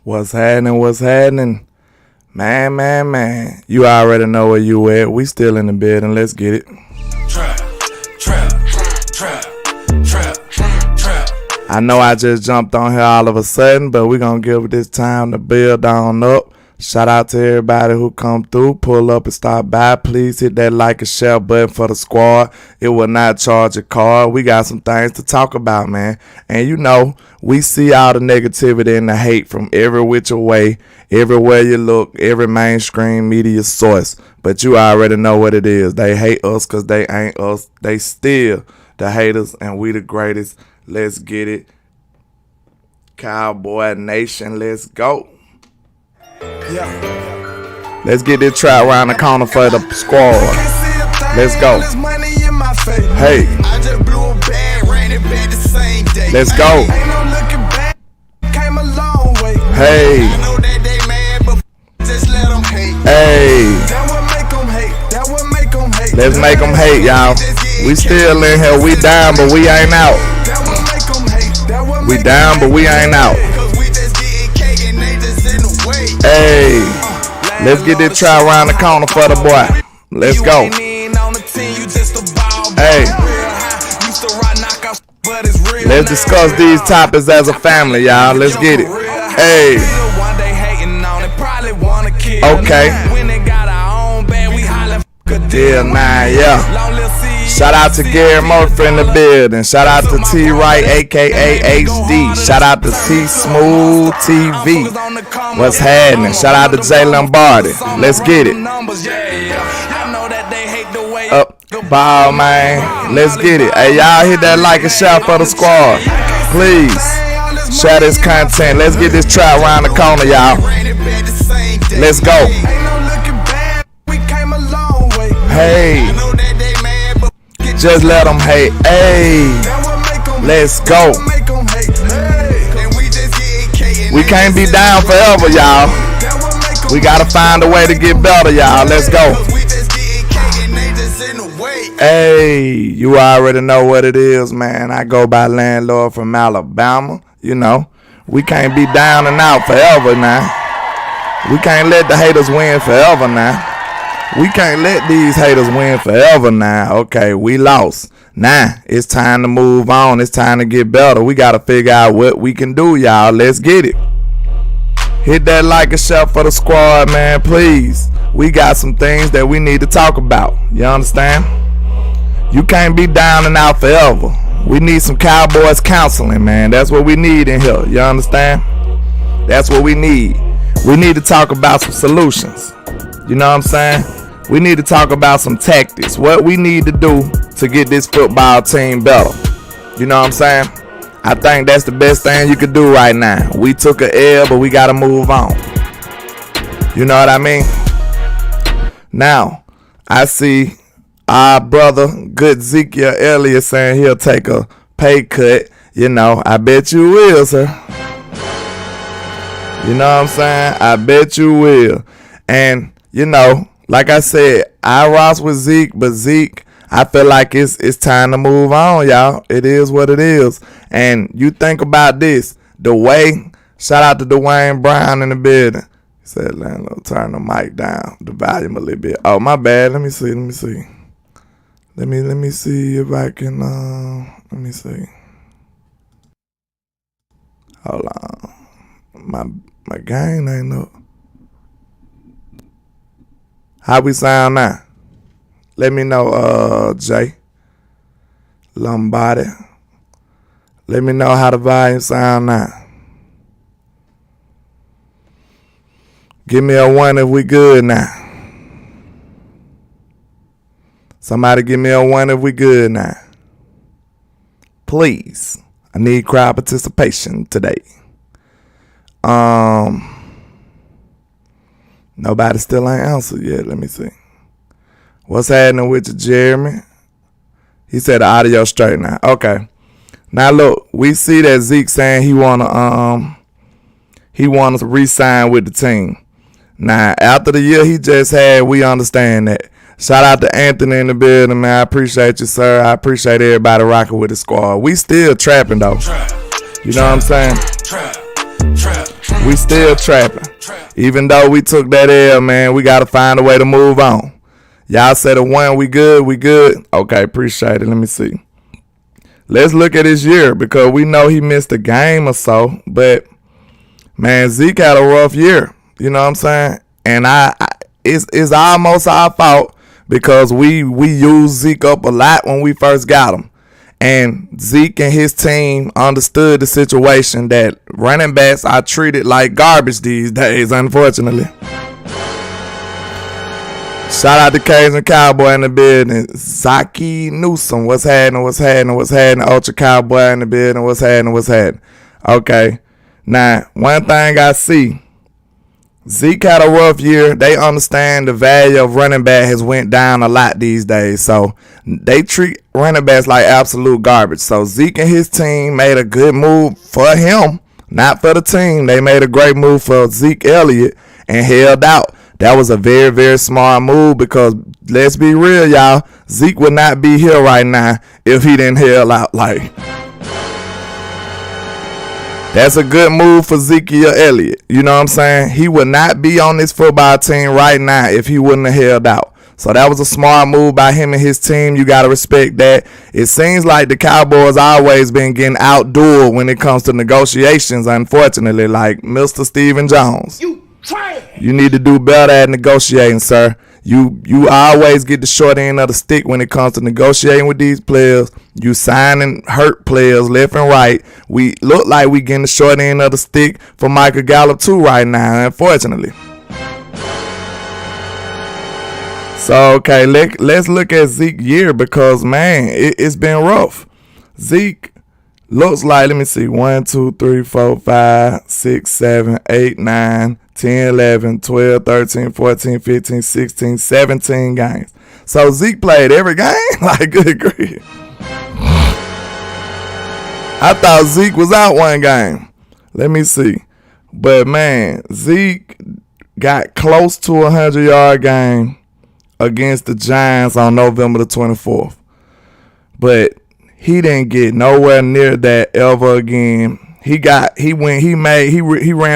What's happening? What's happening? Man. You already know where you at. We still in the building. Let's get it. Trap. I know I just jumped on here all of a sudden, but we're going to give it this time to build on up. Shout out to everybody who come through, pull up and stop by. Please hit that like and share button for the squad. It will not charge a card. We got some things to talk about, man. And you know, we see all the negativity and the hate from every which way, everywhere you look, every mainstream media source. But you already know what it is. They hate us because they ain't us. They still the haters, and we the greatest. Let's get it. Cowboy Nation, let's go. Yeah. Let's get this trap around the corner for the squad. Let's go. Hey. Let's go. Hey. Hey. Let's make them hate, y'all. We still in here. We down, but we ain't out. We down, but we ain't out. Hey, let's get this try around the corner for the boy. Let's go. Hey, let's discuss these topics as a family, y'all. Let's get it. Hey, okay. Deal 9, yeah. Shout out to Gary Murphy in the building. Shout out to T Wright, aka HD. Shout out to T Smooth TV. What's happening? Shout out to Jay Lombardi. Let's get it. Up ball, man. Let's get it. Hey, y'all hit that like and share for the squad. Please share this content. Let's get this trap around the corner, y'all. Let's go. Hey. Just let them hate. Hey, let's go. We can't be down forever, y'all. We gotta find a way to get better, y'all. Let's go. Hey, you already know what it is, man. I go by Landlord from Alabama. You know, we can't be down and out forever now. We can't let the haters win forever now. We can't let these haters win forever now. Okay, we lost. Now, it's time to move on. It's time to get better. We got to figure out what we can do, y'all. Let's get it. Hit that like and share for the squad, man, please. We got some things that we need to talk about. You understand? You can't be down and out forever. We need some Cowboys counseling, man. That's what we need in here. You understand? That's what we need. We need to talk about some solutions. You know what I'm saying? We need to talk about some tactics. What we need to do to get this football team better. You know what I'm saying? I think that's the best thing you could do right now. We took a L, but we got to move on. You know what I mean? Now, I see our brother, good Zeke Elliott, saying he'll take a pay cut. You know, I bet you will, sir. You know what I'm saying? I bet you will. And you know, like I said, I rock with Zeke, but Zeke, I feel like it's time to move on, y'all. It is what it is. And you think about this, the way, shout out to Dwayne Brown in the building. He said, Landlord, turn the mic down, the volume a little bit. Oh, my bad. Let me see. Let me see if I can, let me see. Hold on. My game ain't up. How we sound now? Let me know, Jay Lombardi. Let me know how the volume sound now. Give me a 1 if we good now. Somebody give me a 1 if we good now. Please. I need crowd participation today. Nobody still ain't answered yet. Let me see. What's happening with you, Jeremy? He said the audio straight now. Okay. Now look, we see that Zeke saying he wanna resign with the team. Now after the year he just had, we understand that. Shout out to Anthony in the building, man. I appreciate you, sir. I appreciate everybody rocking with the squad. We still trapping though. You know what I'm saying? We still trapping. Even though we took that L, man, we got to find a way to move on. Y'all said a one, we good, we good. Okay, appreciate it. Let me see. Let's look at his year because we know he missed a game or so. But, man, Zeke had a rough year. You know what I'm saying? And it's almost our fault because we used Zeke up a lot when we first got him. And Zeke and his team understood the situation that running backs are treated like garbage these days, unfortunately. Shout out to Cajun Cowboy in the building. Zaki Newsom, what's happening? Ultra Cowboy in the building, what's happening? Okay, now, one thing I see, Zeke had a rough year. They understand the value of running back has went down a lot these days. So they treat running backs like absolute garbage. So Zeke and his team made a good move for him, not for the team. They made a great move for Zeke Elliott and held out. That was a very, very smart move because let's be real, y'all. Zeke would not be here right now if he didn't held out. Like, that's a good move for Ezekiel Elliott. You know what I'm saying? He would not be on this football team right now if he wouldn't have held out. So that was a smart move by him and his team. You got to respect that. It seems like the Cowboys always been getting outdoor when it comes to negotiations, unfortunately, like Mr. Stephen Jones. You need to do better at negotiating, sir. You always get the short end of the stick when it comes to negotiating with these players. You signing hurt players left and right. We look like we getting the short end of the stick for Michael Gallup too right now, unfortunately. So, okay, let's look at Zeke's year because, man, it's been rough. Zeke looks like, let me see, 1, 2, 3, 4, 5, 6, 7, 8, 9, 10, 11, 12, 13, 14, 15, 16, 17 games. So Zeke played every game? Like, good grief. I thought Zeke was out one game. Let me see. But, man, Zeke got close to a 100-yard game against the Giants on November the 24th. But he didn't get nowhere near that ever again. He ran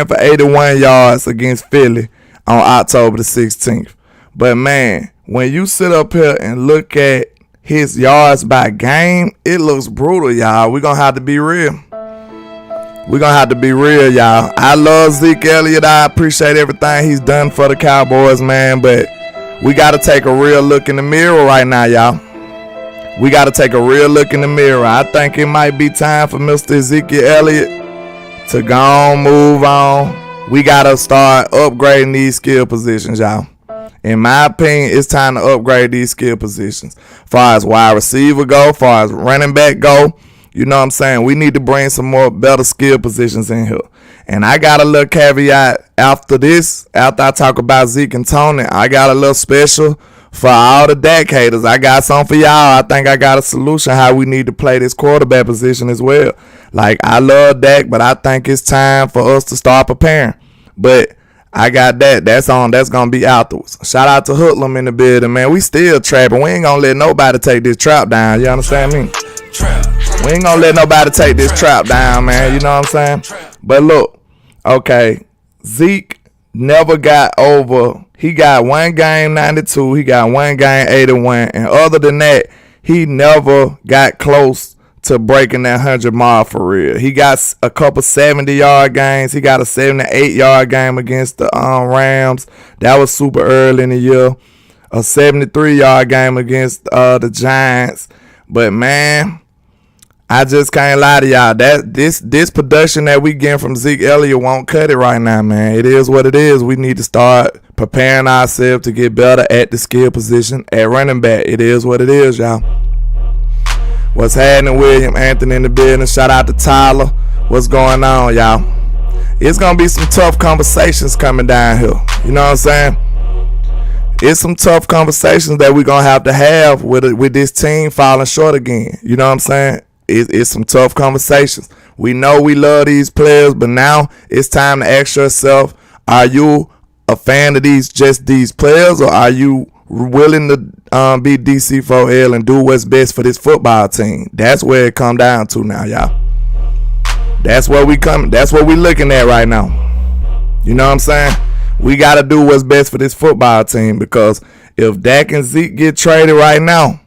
for 81 yards against Philly on October the 16th. But, man, when you sit up here and look at his yards by game, it looks brutal, y'all. We're going to have to be real. Y'all. I love Zeke Elliott. I appreciate everything he's done for the Cowboys, man. But we got to take a real look in the mirror right now, y'all. We got to take a real look in the mirror. I think it might be time for Mr. Ezekiel Elliott to go on, move on. We got to start upgrading these skill positions, y'all. In my opinion, it's time to upgrade these skill positions. Far as wide receiver go, far as running back go, you know what I'm saying? We need to bring some more better skill positions in here. And I got a little caveat after this, after I talk about Zeke and Tony, I got a little special for all the Dak haters. I got something for y'all. I think I got a solution how we need to play this quarterback position as well. Like, I love Dak, but I think it's time for us to start preparing. But I got that. That's going to be afterwards. Shout out to Hoodlum in the building, man. We still trapping. We ain't going to let nobody take this trap down. You understand me? We ain't going to let nobody take this trap down, man. You know what I'm saying? But look, okay, Zeke never got over. He got one game 92. He got one game 81. And other than that, he never got close to breaking that 100 mile for real. He got a couple 70-yard games. He got a 78-yard game against the Rams. That was super early in the year. A 73-yard game against the Giants. But, man, I just can't lie to y'all. That this production that we getting from Zeke Elliott won't cut it right now, man. It is what it is. We need to start preparing ourselves to get better at the skill position at running back. It is what it is, y'all. What's happening, William Anthony in the building? Shout out to Tyler. What's going on, y'all? It's going to be some tough conversations coming down here. You know what I'm saying? It's some tough conversations that we're going to have with this team falling short again. You know what I'm saying? It's some tough conversations. We know we love these players, but now it's time to ask yourself, are you a fan of these players, or are you willing to be DC4L and do what's best for this football team? That's where it come down to now, y'all. That's what we looking at right now. You know what I'm saying? We got to do what's best for this football team, because if Dak and Zeke get traded right now,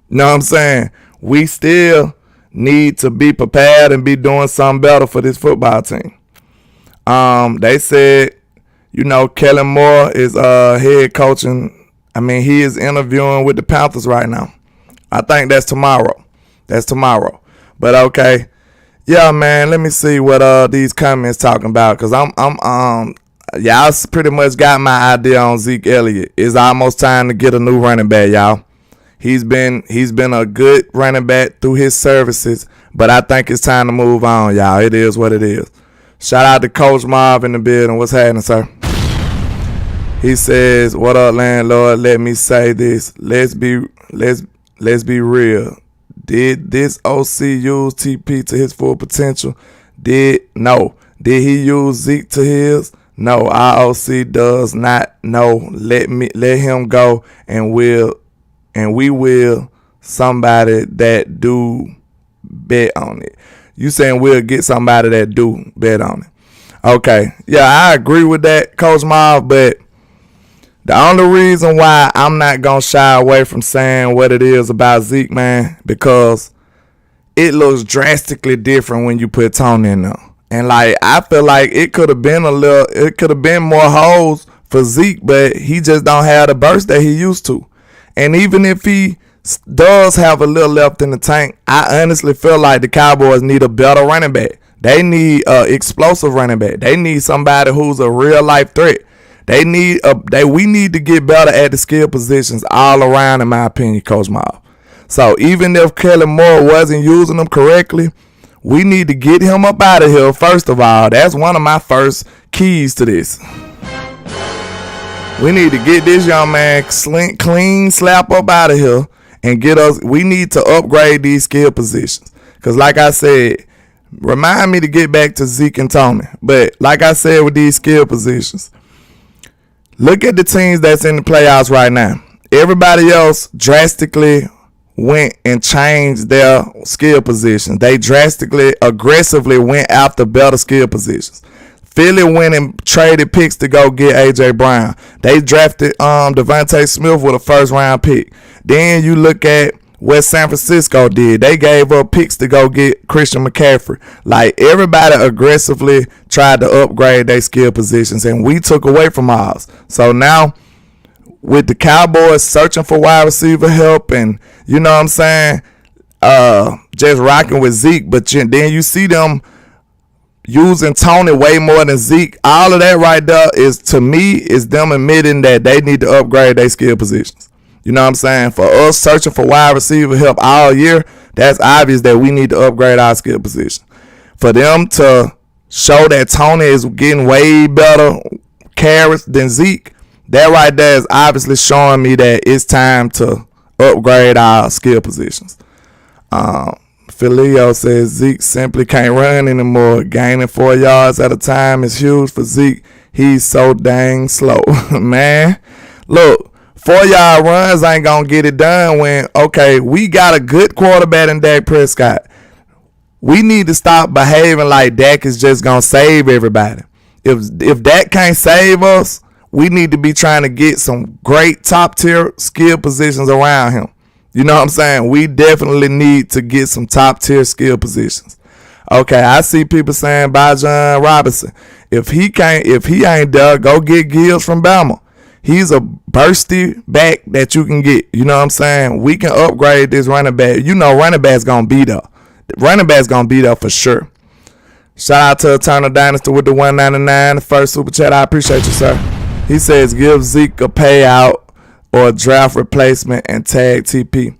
you know what I'm saying, we still need to be prepared and be doing something better for this football team. They said, you know, Kellen Moore is head coaching. I mean, he is interviewing with the Panthers right now. I think that's tomorrow. But okay. Yeah, man, let me see what these comments talking about, cuz y'all pretty much got my idea on Zeke Elliott. It's almost time to get a new running back, y'all. He's been a good running back through his services, but I think it's time to move on, y'all. It is what it is. Shout out to Coach Marv in the building. What's happening, sir? He says, "What up, landlord? Let me say this. Let's be real. Did this OC use TP to his full potential? No. Did he use Zeke to his? No. Our OC does not know. Let him go, and we will somebody that do bet on it." You saying we'll get somebody that do bet on it? Okay. Yeah, I agree with that, Coach Marv, but the only reason why I'm not going to shy away from saying what it is about Zeke, man, because it looks drastically different when you put Tony in there. And, like, I feel like it could have been more holes for Zeke, but he just don't have the burst that he used to. And even if he does have a little left in the tank, I honestly feel like the Cowboys need a better running back. They need an explosive running back. They need somebody who's a real-life threat. We need to get better at the skill positions all around, in my opinion, Coach Marv. So even if Kellen Moore wasn't using them correctly, we need to get him up out of here, first of all. That's one of my first keys to this. We need to get this young man clean slap up out of here and we need to upgrade these skill positions. Because like I said, remind me to get back to Zeke and Tony. But like I said, with these skill positions, look at the teams that's in the playoffs right now. Everybody else drastically went and changed their skill positions. They aggressively went after better skill positions. Philly went and traded picks to go get A.J. Brown. They drafted Devontae Smith with a first-round pick. Then you look at what San Francisco did. They gave up picks to go get Christian McCaffrey. Like, everybody aggressively tried to upgrade their skill positions, and we took away from ours. So now, with the Cowboys searching for wide receiver help, and you know what I'm saying, just rocking with Zeke, but then you see them using Tony way more than Zeke. All of that right there is, to me, is them admitting that they need to upgrade their skill positions. You know what I'm saying? For us searching for wide receiver help all year, that's obvious that we need to upgrade our skill position. For them to show that Tony is getting way better carries than Zeke, that right there is obviously showing me that it's time to upgrade our skill positions. Filio says Zeke simply can't run anymore. Gaining 4 yards at a time is huge for Zeke. He's so dang slow. Man, look, 4-yard runs ain't gonna get it done when, okay, we got a good quarterback in Dak Prescott. We need to stop behaving like Dak is just gonna save everybody. If Dak can't save us, we need to be trying to get some great top-tier skill positions around him. You know what I'm saying? We definitely need to get some top-tier skill positions. Okay, I see people saying Bijan Robinson. If he ain't there, go get Gibbs from Bama. He's a bursty back that you can get. You know what I'm saying? We can upgrade this running back. You know running back's going to be there. Running back's going to be there for sure. Shout out to Eternal Dynasty with the $1.99. The first super chat. I appreciate you, sir. He says give Zeke a payout or a draft replacement and tag TP.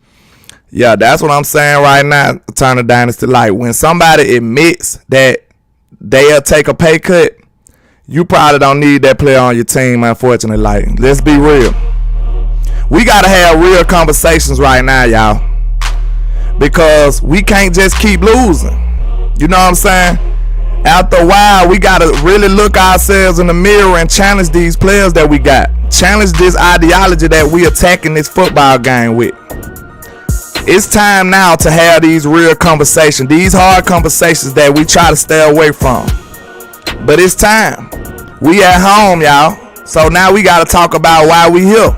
Yeah, that's what I'm saying right now, Eternal Dynasty. Like, when somebody admits that they'll take a pay cut, you probably don't need that player on your team, unfortunately. Like, let's be real. We got to have real conversations right now, y'all. Because we can't just keep losing. You know what I'm saying? After a while, we got to really look ourselves in the mirror and challenge these players that we got. Challenge this ideology that we attacking this football game with. It's time now to have these real conversations, these hard conversations that we try to stay away from. But it's time. We at home, y'all. So now we got to talk about why we here.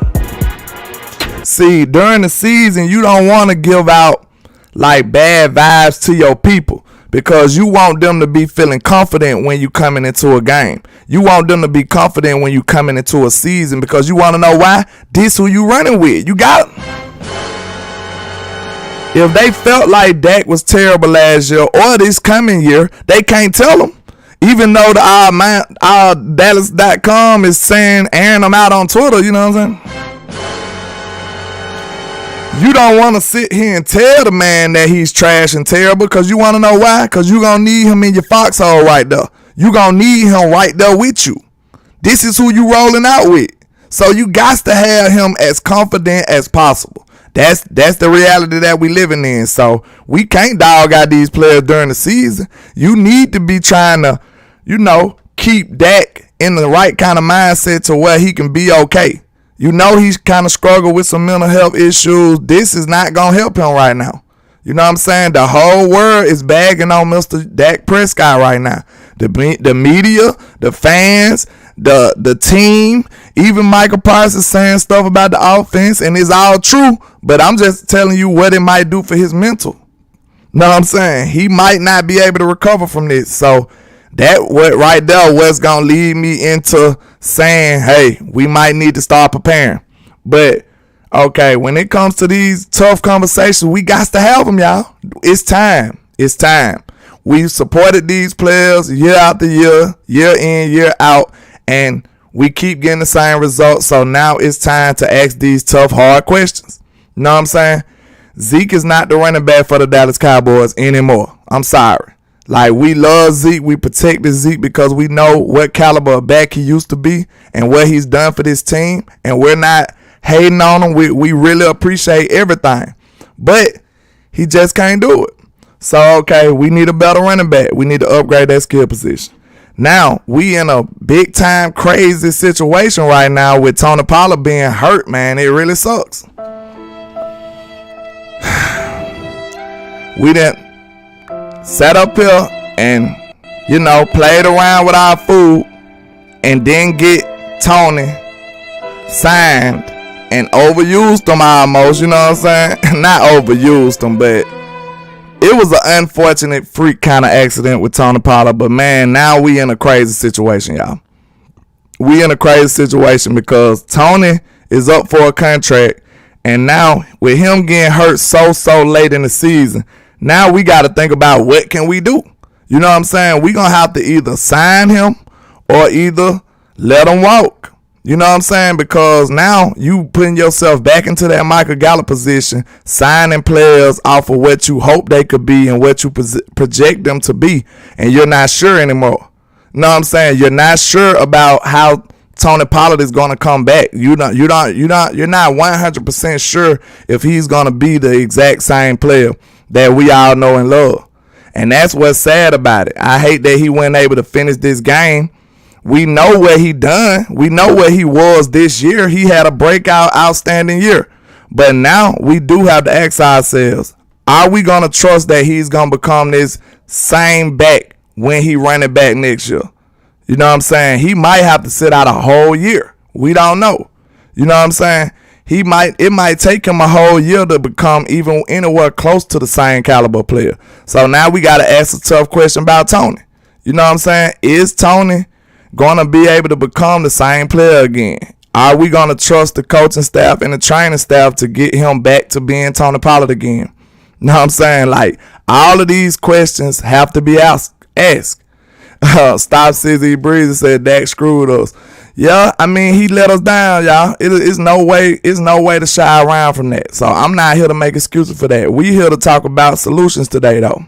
See, during the season, you don't want to give out like bad vibes to your people because you want them to be feeling confident when you coming into a game. You want them to be confident when you coming into a season because you want to know why. This who you running with. You got them. If they felt like Dak was terrible last year or this coming year, they can't tell them. Even though our Dallas.com is saying airing them out on Twitter, you know what I'm saying? You don't want to sit here and tell the man that he's trash and terrible because you want to know why? Because you're going to need him in your foxhole right there. You're going to need him right there with you. This is who you rolling out with. So you got to have him as confident as possible. That's the reality that we living in. So we can't dog out these players during the season. You need to be trying to, keep Dak in the right kind of mindset to where he can be okay. You know he's kind of struggled with some mental health issues. This is not going to help him right now. You know what I'm saying? The whole world is bagging on Mr. Dak Prescott right now. The media, the fans, the team, even Michael Parsons saying stuff about the offense, and it's all true. But I'm just telling you what it might do for his mental. Know what I'm saying? He might not be able to recover from this. So that right there was going to lead me into saying, hey, we might need to start preparing. But, okay, when it comes to these tough conversations, we got to have them, y'all. It's time. It's time. We've supported these players year after year, year in, year out, and we keep getting the same results. So now it's time to ask these tough, hard questions. You know what I'm saying? Zeke is not the running back for the Dallas Cowboys anymore. I'm sorry. Like, we love Zeke. We protected Zeke because we know what caliber of back he used to be and what he's done for this team. And we're not hating on him. We really appreciate everything. But he just can't do it. So, okay, we need a better running back. We need to upgrade that skill position. Now, we in a big-time crazy situation right now with Tony Pollard being hurt, man. It really sucks. We didn't sat up here and, played around with our food and then get Tony signed and overused him almost, you know what I'm saying? Not overused him, but it was an unfortunate freak kind of accident with Tony Pollard. But, man, now we in a crazy situation, y'all. We in a crazy situation because Tony is up for a contract. And now with him getting hurt so late in the season, now we got to think about what can we do. You know what I'm saying? We're going to have to either sign him or either let him walk. You know what I'm saying? Because now you putting yourself back into that Michael Gallup position, signing players off of what you hope they could be and what you project them to be, and you're not sure anymore. You know what I'm saying? You're not sure about how Tony Pollard is going to come back. You're not 100% sure if he's going to be the exact same player that we all know and love. And that's what's sad about it. I hate that he wasn't able to finish this game. We know what he done. We know what he was this year. He had a breakout, outstanding year. But now we do have to ask ourselves, are we going to trust that he's going to become this same back when he running back next year? You know what I'm saying? He might have to sit out a whole year. We don't know. You know what I'm saying? It might take him a whole year to become even anywhere close to the same caliber player. So now we got to ask a tough question about Tony. You know what I'm saying? Is Tony going to be able to become the same player again? Are we going to trust the coaching staff and the training staff to get him back to being Tony Pollard again? You know what I'm saying? Like, all of these questions have to be asked. Stop Sizzy Breezy said Dak screwed us. Yeah, I mean, he let us down, y'all. It's no way to shy around from that. So I'm not here to make excuses for that. We here to talk about solutions today, though.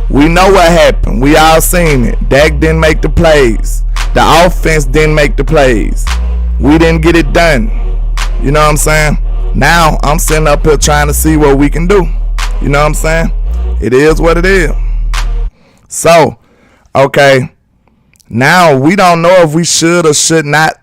We know what happened. We all seen it. Dak didn't make the plays. The offense didn't make the plays. We didn't get it done. You know what I'm saying? Now I'm sitting up here trying to see what we can do. You know what I'm saying? It is what it is. So, okay, now we don't know if we should or should not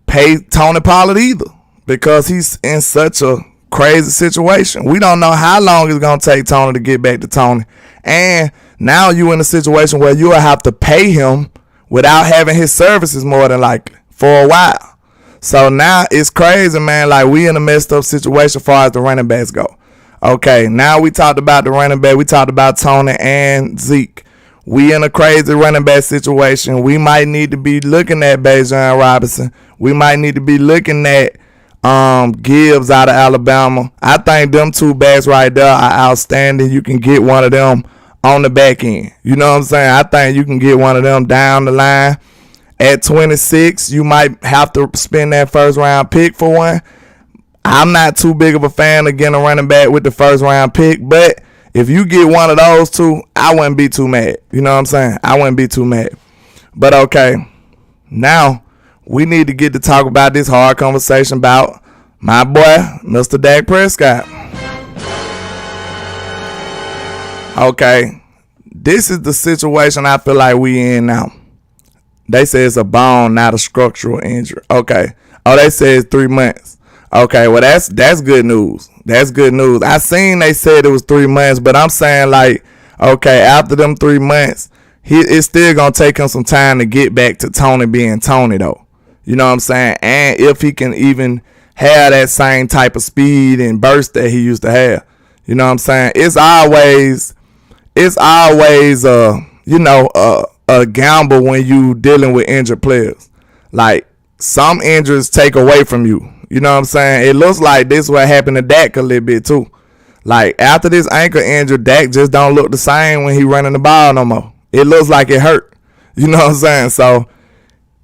pay Tony Pollard either, because he's in such a crazy situation. We don't know how long it's going to take Tony to get back to Tony. And now you in a situation where you will have to pay him without having his services more than likely for a while. So now it's crazy, man. Like, we in a messed up situation as far as the running backs go. Okay, now we talked about the running back. We talked about Tony and Zeke. We in a crazy running back situation. We might need to be looking at Bijan Robinson. We might need to be looking at Gibbs out of Alabama. I think them two backs right there are outstanding. You can get one of them on the back end. You know what I'm saying? I think you can get one of them down the line. At 26, you might have to spend that first round pick for one. I'm not too big of a fan of getting a running back with the first round pick, but if you get one of those two, I wouldn't be too mad. You know what I'm saying? I wouldn't be too mad. But okay, now we need to get to talk about this hard conversation about my boy, Mr. Dak Prescott. Okay, this is the situation I feel like we in now. They say it's a bone, not a structural injury. Okay. Oh, they say it's 3 months. Okay, well, that's good news. That's good news. I seen they said it was 3 months, but I'm saying, like, okay, after them 3 months, it's still going to take him some time to get back to Tony being Tony, though. You know what I'm saying? And if he can even have that same type of speed and burst that he used to have. You know what I'm saying? It's always a gamble when you dealing with injured players. Like, some injuries take away from you. You know what I'm saying? It looks like this what happened to Dak a little bit too. Like, after this ankle injury, Dak just don't look the same when he running the ball no more. It looks like it hurt. You know what I'm saying? So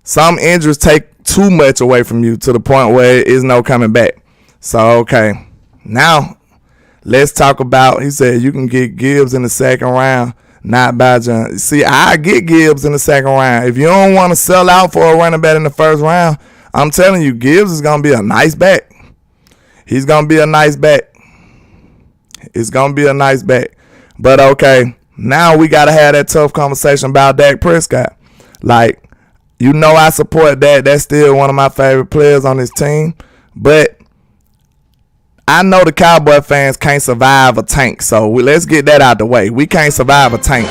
some injuries take too much away from you to the point where it's no coming back. So, okay. Now, let's talk about, he said you can get Gibbs in the second round, not Bijan. See, I get Gibbs in the second round. If you don't want to sell out for a running back in the first round, I'm telling you, Gibbs is going to be a nice back. He's going to be a nice back. It's going to be a nice back. But, okay, now we got to have that tough conversation about Dak Prescott. Like, you know I support that. That's still one of my favorite players on this team. But I know the Cowboy fans can't survive a tank. So let's get that out the way. We can't survive a tank.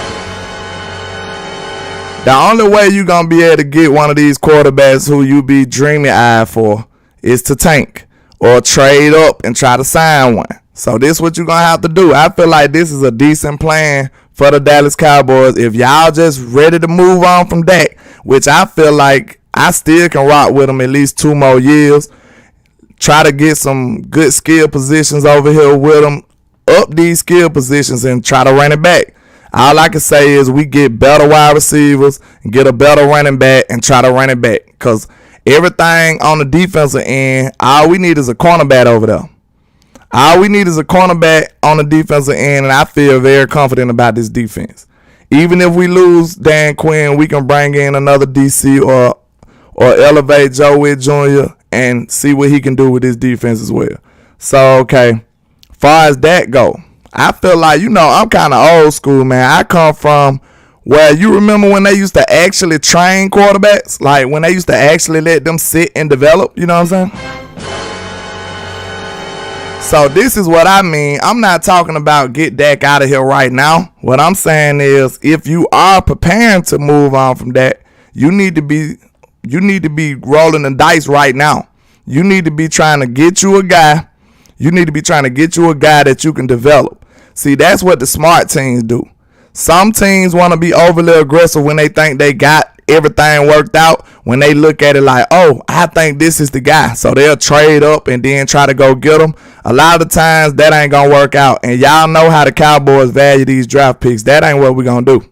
The only way you're going to be able to get one of these quarterbacks who you be dreamy-eyed for is to tank or trade up and try to sign one. So this is what you're going to have to do. I feel like this is a decent plan for the Dallas Cowboys. If y'all just ready to move on from Dak, which I feel like I still can rock with him at least 2 more years, try to get some good skill positions over here with him, up these skill positions and try to run it back. All I can say is we get better wide receivers and get a better running back and try to run it back. Because everything on the defensive end, all we need is a cornerback over there. All we need is a cornerback on the defensive end, and I feel very confident about this defense. Even if we lose Dan Quinn, we can bring in another DC or elevate Joe Witt Jr. and see what he can do with this defense as well. So, okay, far as that go, I feel like, I'm kind of old school, man. I come from where you remember when they used to actually train quarterbacks? Like when they used to actually let them sit and develop, you know what I'm saying? So this is what I mean. I'm not talking about get Dak out of here right now. What I'm saying is if you are preparing to move on from Dak, you need to be rolling the dice right now. You need to be trying to get you a guy. You need to be trying to get you a guy that you can develop. See, that's what the smart teams do. Some teams want to be overly aggressive when they think they got everything worked out. When they look at it like, oh, I think this is the guy. So they'll trade up and then try to go get him. A lot of the times that ain't going to work out. And y'all know how the Cowboys value these draft picks. That ain't what we're going to do.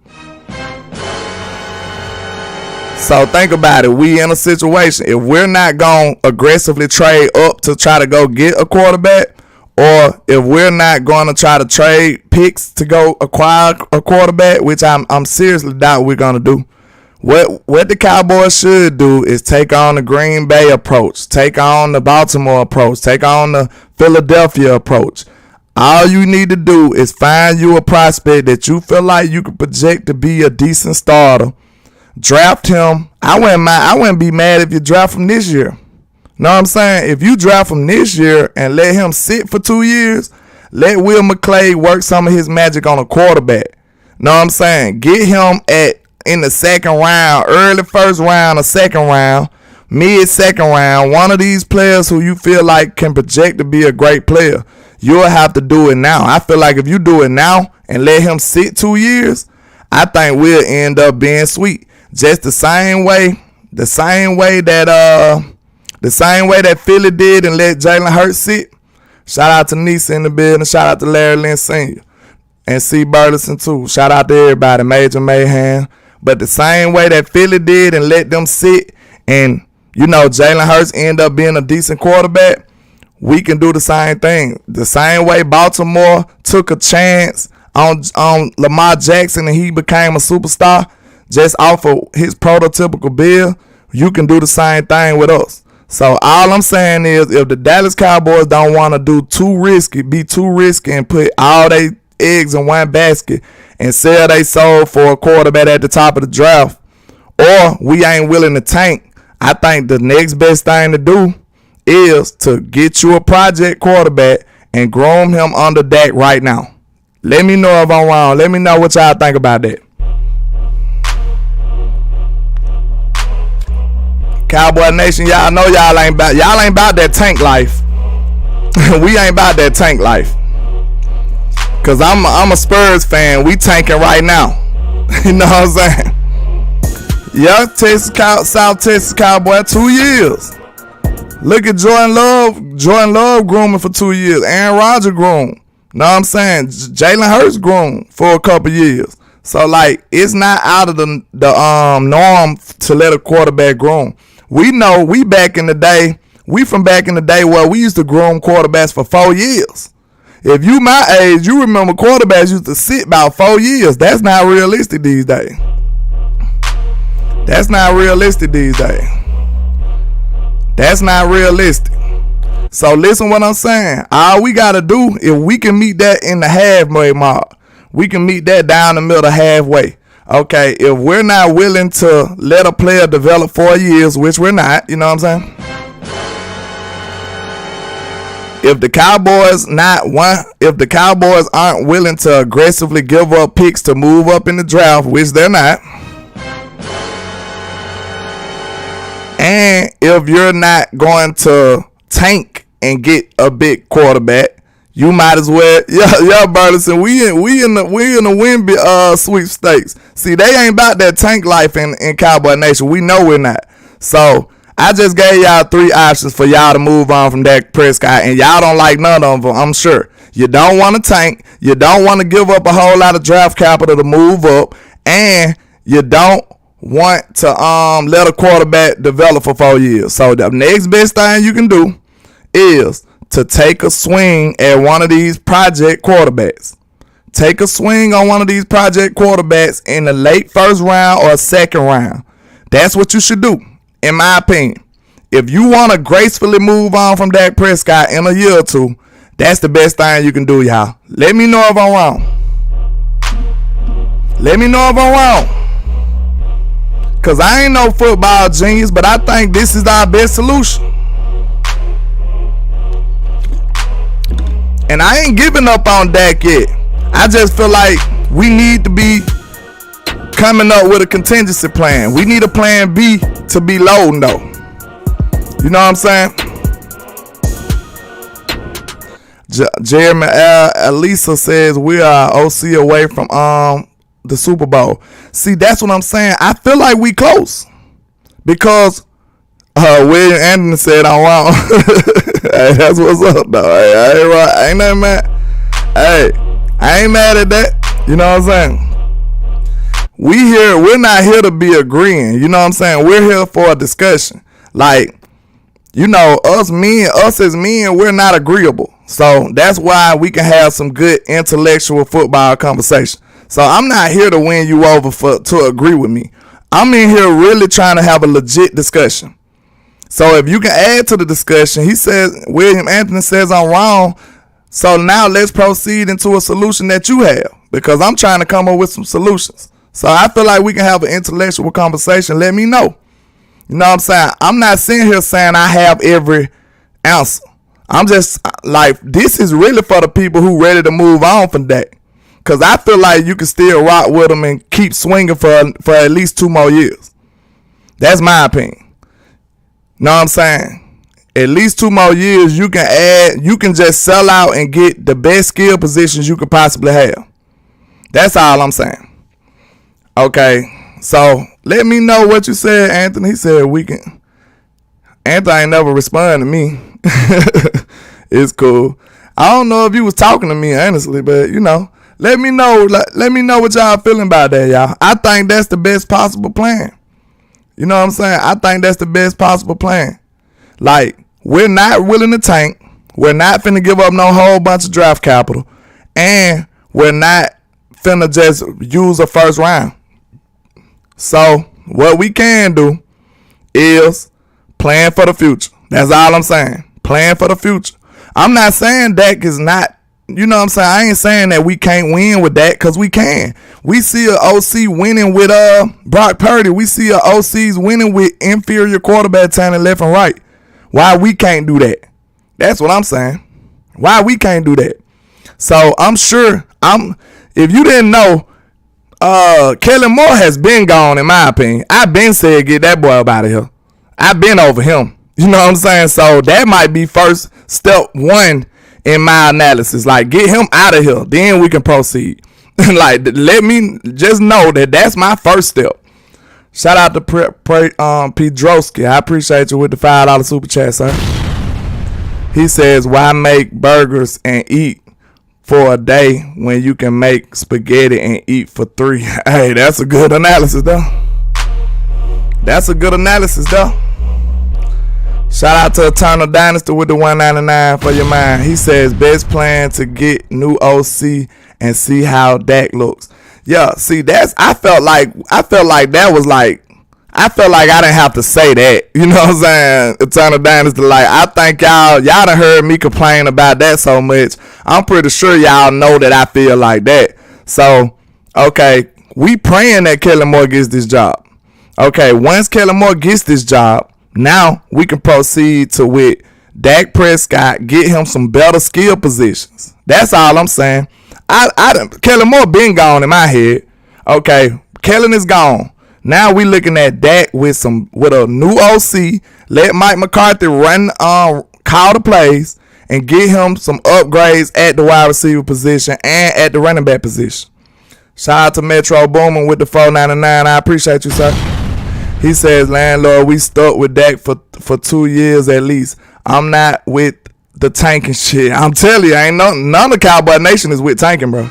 So think about it. We in a situation. If we're not going to aggressively trade up to try to go get a quarterback, or if we're not going to try to trade picks to go acquire a quarterback, which I'm seriously doubt we're going to do, what the Cowboys should do is take on the Green Bay approach, take on the Baltimore approach, take on the Philadelphia approach. All you need to do is find you a prospect that you feel like you can project to be a decent starter. Draft him. I wouldn't be mad if you draft him this year. Know what I'm saying? If you draft him this year and let him sit for 2 years, let Will McClay work some of his magic on a quarterback. Know what I'm saying? Get him in the second round, early first round or second round, mid second round. One of these players who you feel like can project to be a great player. You'll have to do it now. I feel like if you do it now and let him sit 2 years, I think we'll end up being sweet. Just the same way that Philly did and let Jalen Hurts sit. Shout out to Nisa in the building. Shout out to Larry Lynn Sr. and C. Burleson too. Shout out to everybody. Major Mayhem. But the same way that Philly did and let them sit and, Jalen Hurts end up being a decent quarterback, we can do the same thing. The same way Baltimore took a chance on Lamar Jackson and he became a superstar just off of his prototypical build, you can do the same thing with us. So all I'm saying is, if the Dallas Cowboys don't want to be too risky and put all their eggs in one basket and sell they soul for a quarterback at the top of the draft, or we ain't willing to tank, I think the next best thing to do is to get you a project quarterback and groom him under Dak right now. Let me know if I'm wrong. Let me know what y'all think about that. Cowboy Nation, y'all know y'all ain't about that tank life. We ain't about that tank life. Cause I'm a Spurs fan. We tanking right now. You know what I'm saying? Yeah, South Texas Cowboy, 2 years. Look at Jordan Love grooming for 2 years. Aaron Rodgers groomed. Know what I'm saying? Jalen Hurts groomed for a couple years. So like, it's not out of the norm to let a quarterback groom. We know we from back in the day where we used to groom quarterbacks for 4 years. If you my age, you remember quarterbacks used to sit about 4 years. That's not realistic these days. That's not realistic. So listen what I'm saying. All we got to do, if we can meet that in the halfway mark, we can meet that down the middle halfway. Okay, if we're not willing to let a player develop 4 years, which we're not, you know what I'm saying? If the Cowboys aren't willing to aggressively give up picks to move up in the draft, which they're not, and if you're not going to tank and get a big quarterback, you might as well, Burleson. We in the win sweepstakes. See, they ain't about that tank life in Cowboy Nation. We know we're not. So I just gave y'all 3 options for y'all to move on from Dak Prescott, and y'all don't like none of them, I'm sure. You don't want to tank. You don't want to give up a whole lot of draft capital to move up, and you don't want to let a quarterback develop for 4 years. So the next best thing you can do is to take a swing at one of these project quarterbacks. Take a swing on one of these project quarterbacks in the late first round or second round. That's what you should do, in my opinion. If you want to gracefully move on from Dak Prescott in a year or two, that's the best thing you can do, y'all. Let me know if I'm wrong. Because I ain't no football genius, but I think this is our best solution. And I ain't giving up on Dak yet. I just feel like we need to be coming up with a contingency plan. We need a plan B to be loading though. You know what I'm saying? Jeremy Elisa says we are OC away from the Super Bowl. See, that's what I'm saying. I feel like we close. Because William Anderson said I'm wrong. Hey, that's what's up though. Hey, I ain't right. I ain't nothing mad. Hey, I ain't mad at that. You know what I'm saying? We're not here to be agreeing. You know what I'm saying? We're here for a discussion. Like, us as men, we're not agreeable. So that's why we can have some good intellectual football conversation. So I'm not here to win you over to agree with me. I'm in here really trying to have a legit discussion. So if you can add to the discussion, William Anthony says I'm wrong. So now let's proceed into a solution that you have, because I'm trying to come up with some solutions. So I feel like we can have an intellectual conversation. Let me know. You know what I'm saying? I'm not sitting here saying I have every answer. I'm just like, this is really for the people who ready to move on from Dak. Because I feel like you can still rock with him and keep swinging for at least 2 more years. That's my opinion. Know what I'm saying? At least 2 more years, you can just sell out and get the best skill positions you could possibly have. That's all I'm saying. Okay, so let me know what you said, Anthony. He said we can. Anthony ain't never responded to me. It's cool. I don't know if you was talking to me, honestly, but you know, let me know. Let me know what y'all feeling about that, y'all. I think that's the best possible plan. You know what I'm saying? I think that's the best possible plan. Like, we're not willing to tank. We're not finna give up no whole bunch of draft capital. And we're not finna just use a first round. So, what we can do is plan for the future. That's all I'm saying. Plan for the future. I'm not saying Dak is not, you know what I'm saying? I ain't saying that we can't win with Dak, because we can. We see an OC winning with Brock Purdy. We see an OCs winning with inferior quarterback talent left and right. Why we can't do that? That's what I'm saying. Why we can't do that? So I'm sure, if you didn't know, Kellen Moore has been gone, in my opinion. I've been said get that boy up out of here. I've been over him. You know what I'm saying? So that might be first step one in my analysis. Like, get him out of here. Then we can proceed. Like, let me just know that that's my first step. Shout out to Pedroski. I appreciate you with the $5 super chat, sir. He says, why make burgers and eat for a day when you can make spaghetti and eat for 3? Hey, that's a good analysis, though. That's a good analysis, though. Shout out to Eternal Dynasty with the $1.99 for your mind. He says, best plan to get new OC and see how Dak looks. Yeah, see, I felt like that was like, I felt like I didn't have to say that. You know what I'm saying? Eternal Dynasty, like, I think y'all done heard me complain about that so much. I'm pretty sure y'all know that I feel like that. So, okay, we praying that Kellen Moore gets this job. Okay, once Kellen Moore gets this job, now we can proceed to with Dak Prescott, get him some better skill positions. That's all I'm saying. Kellen Moore been gone in my head. Okay, Kellen is gone. Now we looking at Dak with a new OC. Let Mike McCarthy call the plays and get him some upgrades at the wide receiver position and at the running back position. Shout out to Metro Boomin with the $4.99. I appreciate you, sir. He says, Landlord, we stuck with Dak for 2 years at least. I'm not with the tanking shit. I'm telling you, none of Cowboy Nation is with tanking, bro.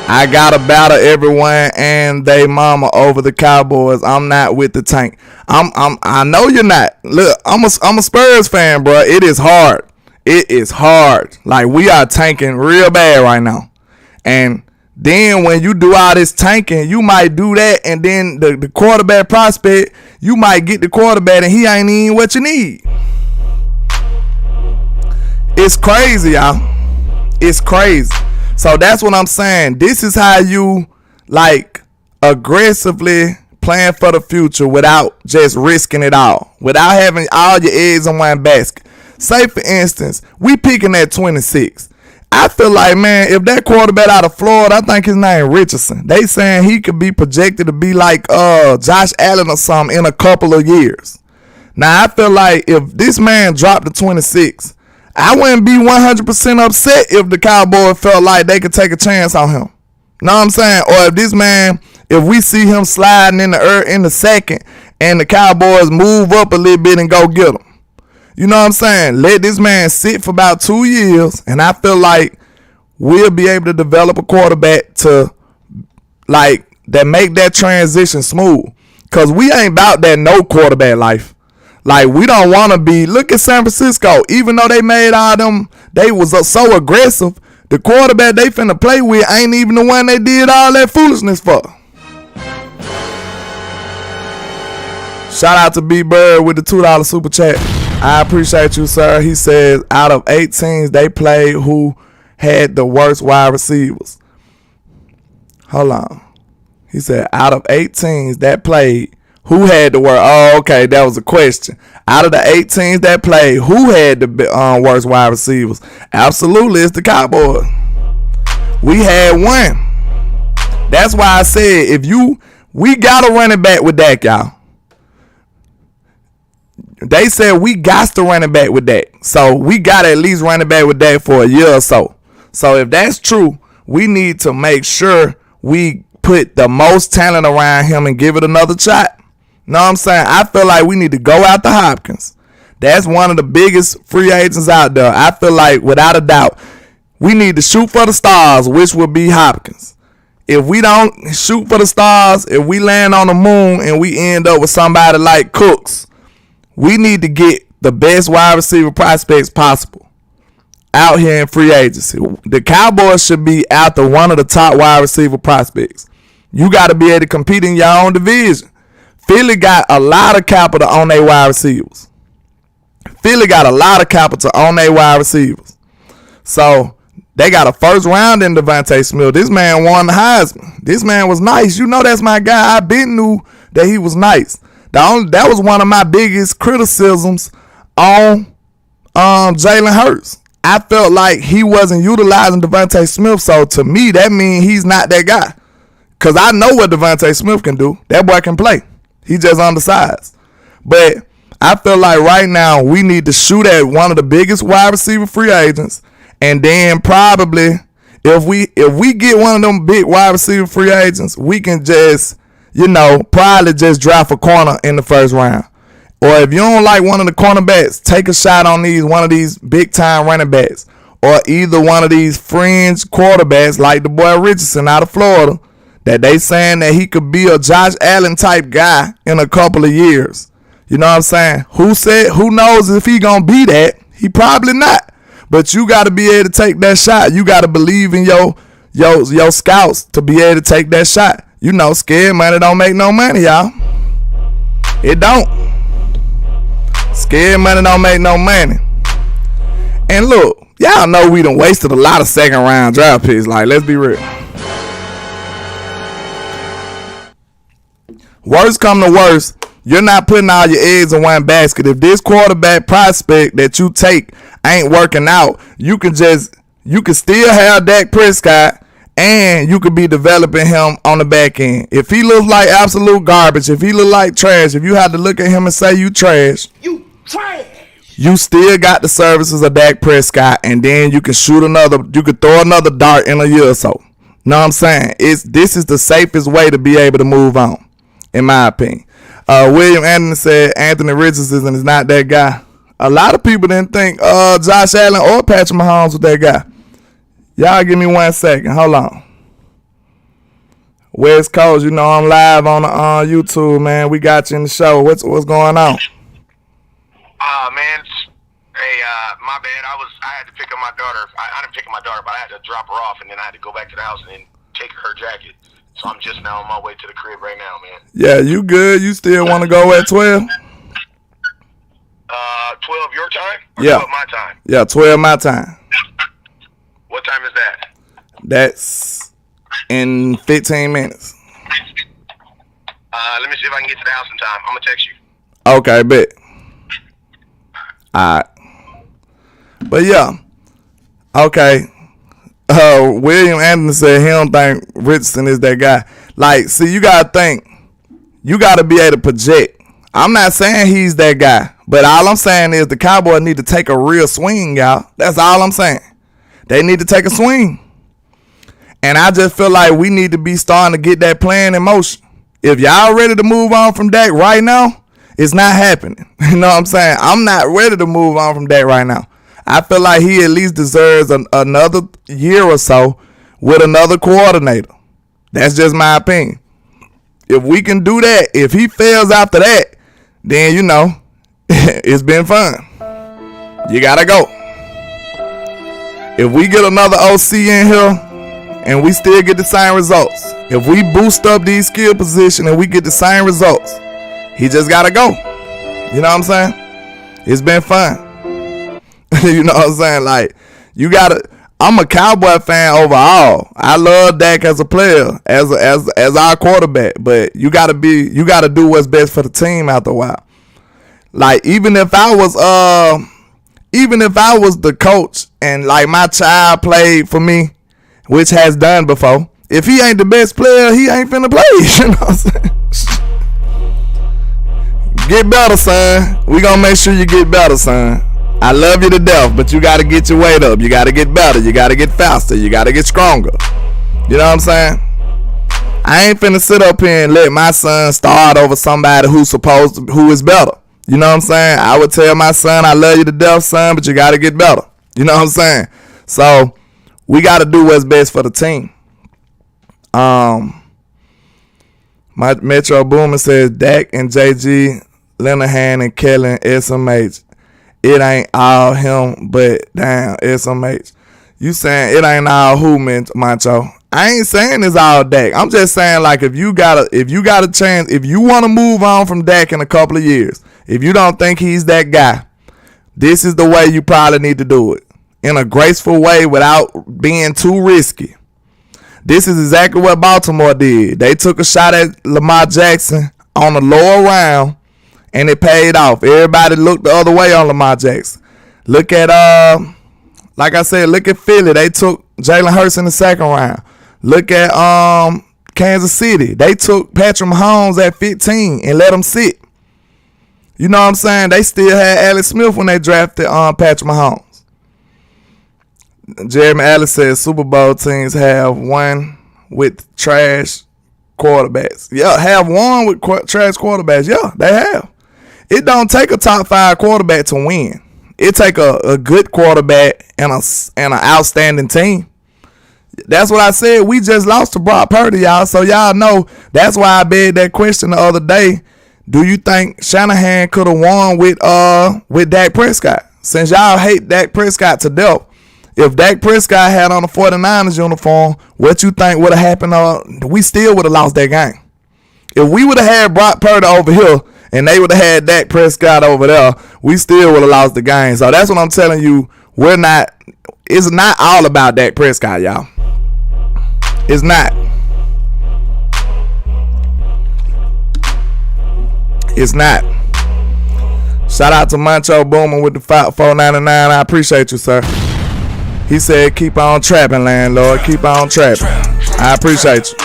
I gotta battle everyone and they mama over the Cowboys. I'm not with the tank. I know you're not. Look, I'm a Spurs fan, bro. It is hard. It is hard. Like, we are tanking real bad right now. And then when you do all this tanking, you might do that, and then the quarterback prospect, you might get the quarterback and he ain't even what you need. It's crazy, y'all. It's crazy. So that's what I'm saying. This is how you, like, aggressively plan for the future without just risking it all, without having all your eggs in one basket. Say, for instance, we picking at 26. I feel like, man, if that quarterback out of Florida, I think his name Richardson, they saying he could be projected to be like Josh Allen or something in a couple of years. Now, I feel like if this man dropped to 26, I wouldn't be 100% upset if the Cowboys felt like they could take a chance on him. Know what I'm saying? Or if this man, if we see him sliding in the second and the Cowboys move up a little bit and go get him. You know what I'm saying? Let this man sit for about 2 years, and I feel like we'll be able to develop a quarterback to, like, that make that transition smooth. Because we ain't about that no quarterback life. Like, we don't want to be, look at San Francisco. Even though they made all them, they was so aggressive, the quarterback they finna play with ain't even the one they did all that foolishness for. Shout out to B-Bird with the $2 super chat. I appreciate you, sir. He says, out of 8 teams they played, who had the worst wide receivers? Hold on. He said, out of 8 teams that played, Who had the worst? Oh, okay, that was a question. Out of the 8 teams that played, who had the worst wide receivers? Absolutely, it's the Cowboys. We had one. That's why I said we got a running back with Dak, y'all. They said we got to running back with Dak. So we got at least running back with Dak for a year or so. So if that's true, we need to make sure we put the most talent around him and give it another shot. Know what I'm saying? I feel like we need to go after Hopkins. That's one of the biggest free agents out there. I feel like, without a doubt, we need to shoot for the stars, which would be Hopkins. If we don't shoot for the stars, if we land on the moon and we end up with somebody like Cooks, we need to get the best wide receiver prospects possible out here in free agency. The Cowboys should be after one of the top wide receiver prospects. You got to be able to compete in your own division. Philly got a lot of capital on their wide receivers. So they got a first round in Devontae Smith. This man won the Heisman. This man was nice. You know that's my guy. I been knew that he was nice. That was one of my biggest criticisms on Jalen Hurts. I felt like he wasn't utilizing Devontae Smith. So to me, that means he's not that guy. Because I know what Devontae Smith can do. That boy can play. He just undersized. But I feel like right now we need to shoot at one of the biggest wide receiver free agents. And then probably if we get one of them big wide receiver free agents, we can just, probably just draft a corner in the first round. Or if you don't like one of the cornerbacks, take a shot on one of these big time running backs. Or either one of these fringe quarterbacks like the boy Richardson out of Florida, that they saying that he could be a Josh Allen type guy in a couple of years. You know what I'm saying? Who knows if he gonna be that? He probably not. But you got to be able to take that shot. You got to believe in your scouts to be able to take that shot. Scared money don't make no money, y'all. It don't. Scared money don't make no money. And look, y'all know we done wasted a lot of second round draft picks. Like, let's be real. Worst come to worst, you're not putting all your eggs in one basket. If this quarterback prospect that you take ain't working out, you can still have Dak Prescott and you could be developing him on the back end. If he looks like absolute garbage, if he look like trash, if you had to look at him and say you trash, you still got the services of Dak Prescott, and then you can throw another dart in a year or so. Know what I'm saying? This is the safest way to be able to move on, in my opinion. William Anderson said Anthony Richardson is not that guy. A lot of people didn't think Josh Allen or Patrick Mahomes was that guy. Y'all give me 1 second. Hold on. West Coast, I'm live on YouTube, man. We got you in the show. What's going on? Man, hey, my bad. I had to pick up my daughter. I didn't pick up my daughter, but I had to drop her off, and then I had to go back to the house and then take her jacket. So I'm just now on my way to the crib right now, man. Yeah, you good? You still want to go at 12? 12 your time? Or Yeah. 12 my time? Yeah, 12 my time. What time is that? That's in 15 minutes. Let me see if I can get to the house in time. I'm going to text you. Okay, bet. Alright. But yeah. Okay. William Anderson said he don't think Richardson is that guy. Like, see, you gotta think. You gotta be able to project. I'm not saying he's that guy, but all I'm saying is the Cowboys need to take a real swing, y'all. That's all I'm saying. They need to take a swing. And I just feel like we need to be starting to get that plan in motion. If y'all ready to move on from Dak right now, it's not happening. You know what I'm saying? I'm not ready to move on from Dak right now. I feel like he at least deserves another year or so with another coordinator. That's just my opinion. If we can do that, if he fails after that, then, it's been fun. You got to go. If we get another OC in here and we still get the same results, if we boost up these skill positions and we get the same results, he just got to go. You know what I'm saying? It's been fun. You know what I'm saying? Like, you got to, I'm a Cowboy fan overall. I love Dak as a player, as our quarterback. But you gotta do what's best for the team after a while. Like even if I was the coach and like my child played for me, which has done before, if he ain't the best player, he ain't finna play. You know what I'm saying? Get better, son. We gonna make sure you get better, son. I love you to death, but you gotta get your weight up. You gotta get better. You gotta get faster. You gotta get stronger. You know what I'm saying? I ain't finna sit up here and let my son start over somebody who is better. You know what I'm saying? I would tell my son, I love you to death, son, but you gotta get better. You know what I'm saying? So we gotta do what's best for the team. My Metro Boomer says Dak and JG, Linehan and Kellen, SMH. It ain't all him, but damn, SMH. You saying it ain't all who, Mancho? I ain't saying it's all Dak. I'm just saying, like, if you got a chance, if you want to move on from Dak in a couple of years, if you don't think he's that guy, this is the way you probably need to do it. In a graceful way without being too risky. This is exactly what Baltimore did. They took a shot at Lamar Jackson on the lower round, and it paid off. Everybody looked the other way on Lamar Jackson. Look at, like I said, look at Philly. They took Jalen Hurts in the second round. Look at Kansas City. They took Patrick Mahomes at 15 and let him sit. You know what I'm saying? They still had Alex Smith when they drafted Patrick Mahomes. Jeremy Ellis says Super Bowl teams have won with trash quarterbacks. Yeah, have won with trash quarterbacks. Yeah, they have. It don't take a top 5 quarterback to win. It take a good quarterback and an outstanding team. That's what I said. We just lost to Brock Purdy, y'all. So y'all know that's why I begged that question the other day. Do you think Shanahan could have won with Dak Prescott? Since y'all hate Dak Prescott to death, if Dak Prescott had on the 49ers uniform, what you think would have happened? We still would have lost that game. If we would have had Brock Purdy over here and they would have had Dak Prescott over there, we still would have lost the game. So that's what I'm telling you. It's not all about Dak Prescott, y'all. It's not. It's not. Shout out to Mancho Boomer with the $4.99. I appreciate you, sir. He said, keep on trapping, landlord. Keep on trapping. I appreciate you.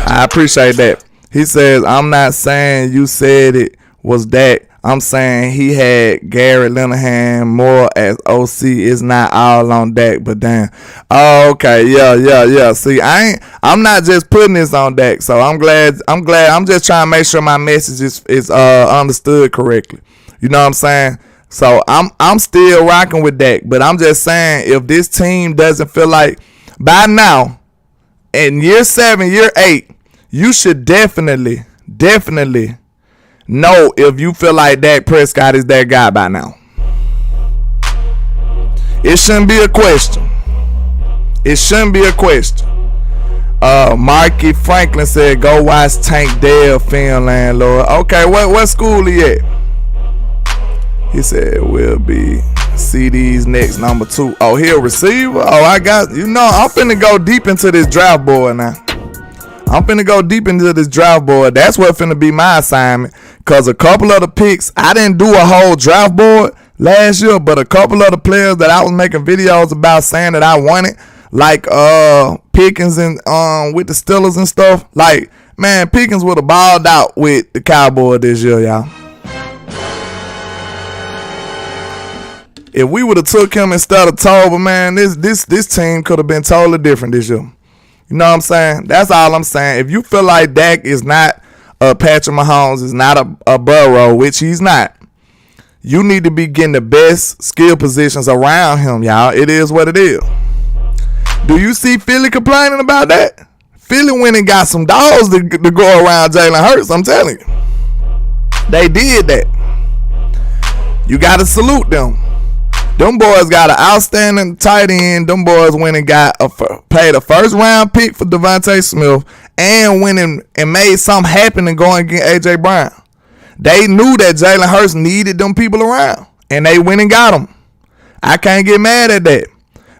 I appreciate that. He says, I'm not saying you said it was Dak. I'm saying he had Garrett Linehan more as OC. It's not all on Dak, but damn. Oh, okay. Yeah. See, I'm not just putting this on Dak, so I'm glad. I'm just trying to make sure my message is understood correctly. You know what I'm saying? So I'm still rocking with Dak, but I'm just saying if this team doesn't feel like by now, in year 7, year 8, you should definitely know if you feel like Dak Prescott is that guy by now. It shouldn't be a question. It shouldn't be a question. Marky Franklin said, go watch Tank Dell film, landlord. Okay, what school he at? He said, we'll be CD's next number 2. Oh, he a receiver? Oh, I'm finna go deep into this draft board now. That's what finna be my assignment. Because a couple of the picks, I didn't do a whole draft board last year, but a couple of the players that I was making videos about saying that I wanted, like Pickens and with the Steelers and stuff. Like, man, Pickens would have balled out with the Cowboys this year, y'all. If we would have took him instead of Tober, man, this team could have been totally different this year. You know what I'm saying? That's all I'm saying. If you feel like Dak is not a Patrick Mahomes, is not a Burrow, which he's not, you need to be getting the best skill positions around him, y'all. It is what it is. Do you see Philly complaining about that? Philly went and got some dogs to go around Jalen Hurts, I'm telling you. They did that. You got to salute them. Them boys got an outstanding tight end. Them boys went and paid a first round pick for Devontae Smith and went and made something happen and going against A.J. Brown. They knew that Jalen Hurts needed them people around, and they went and got them. I can't get mad at that.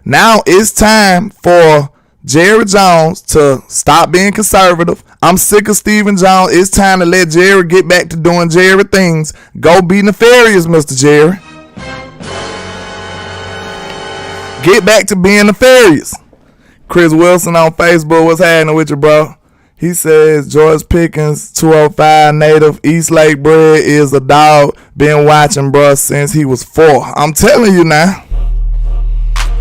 Now it's time for Jerry Jones to stop being conservative. I'm sick of Stephen Jones. It's time to let Jerry get back to doing Jerry things. Go be nefarious, Mr. Jerry. Get back to being nefarious. Chris Wilson on Facebook, what's happening with you, bro? He says George Pickens, 205 native, East Lake bred, is a dog. Been watching, bro, since he was 4. I'm telling you now.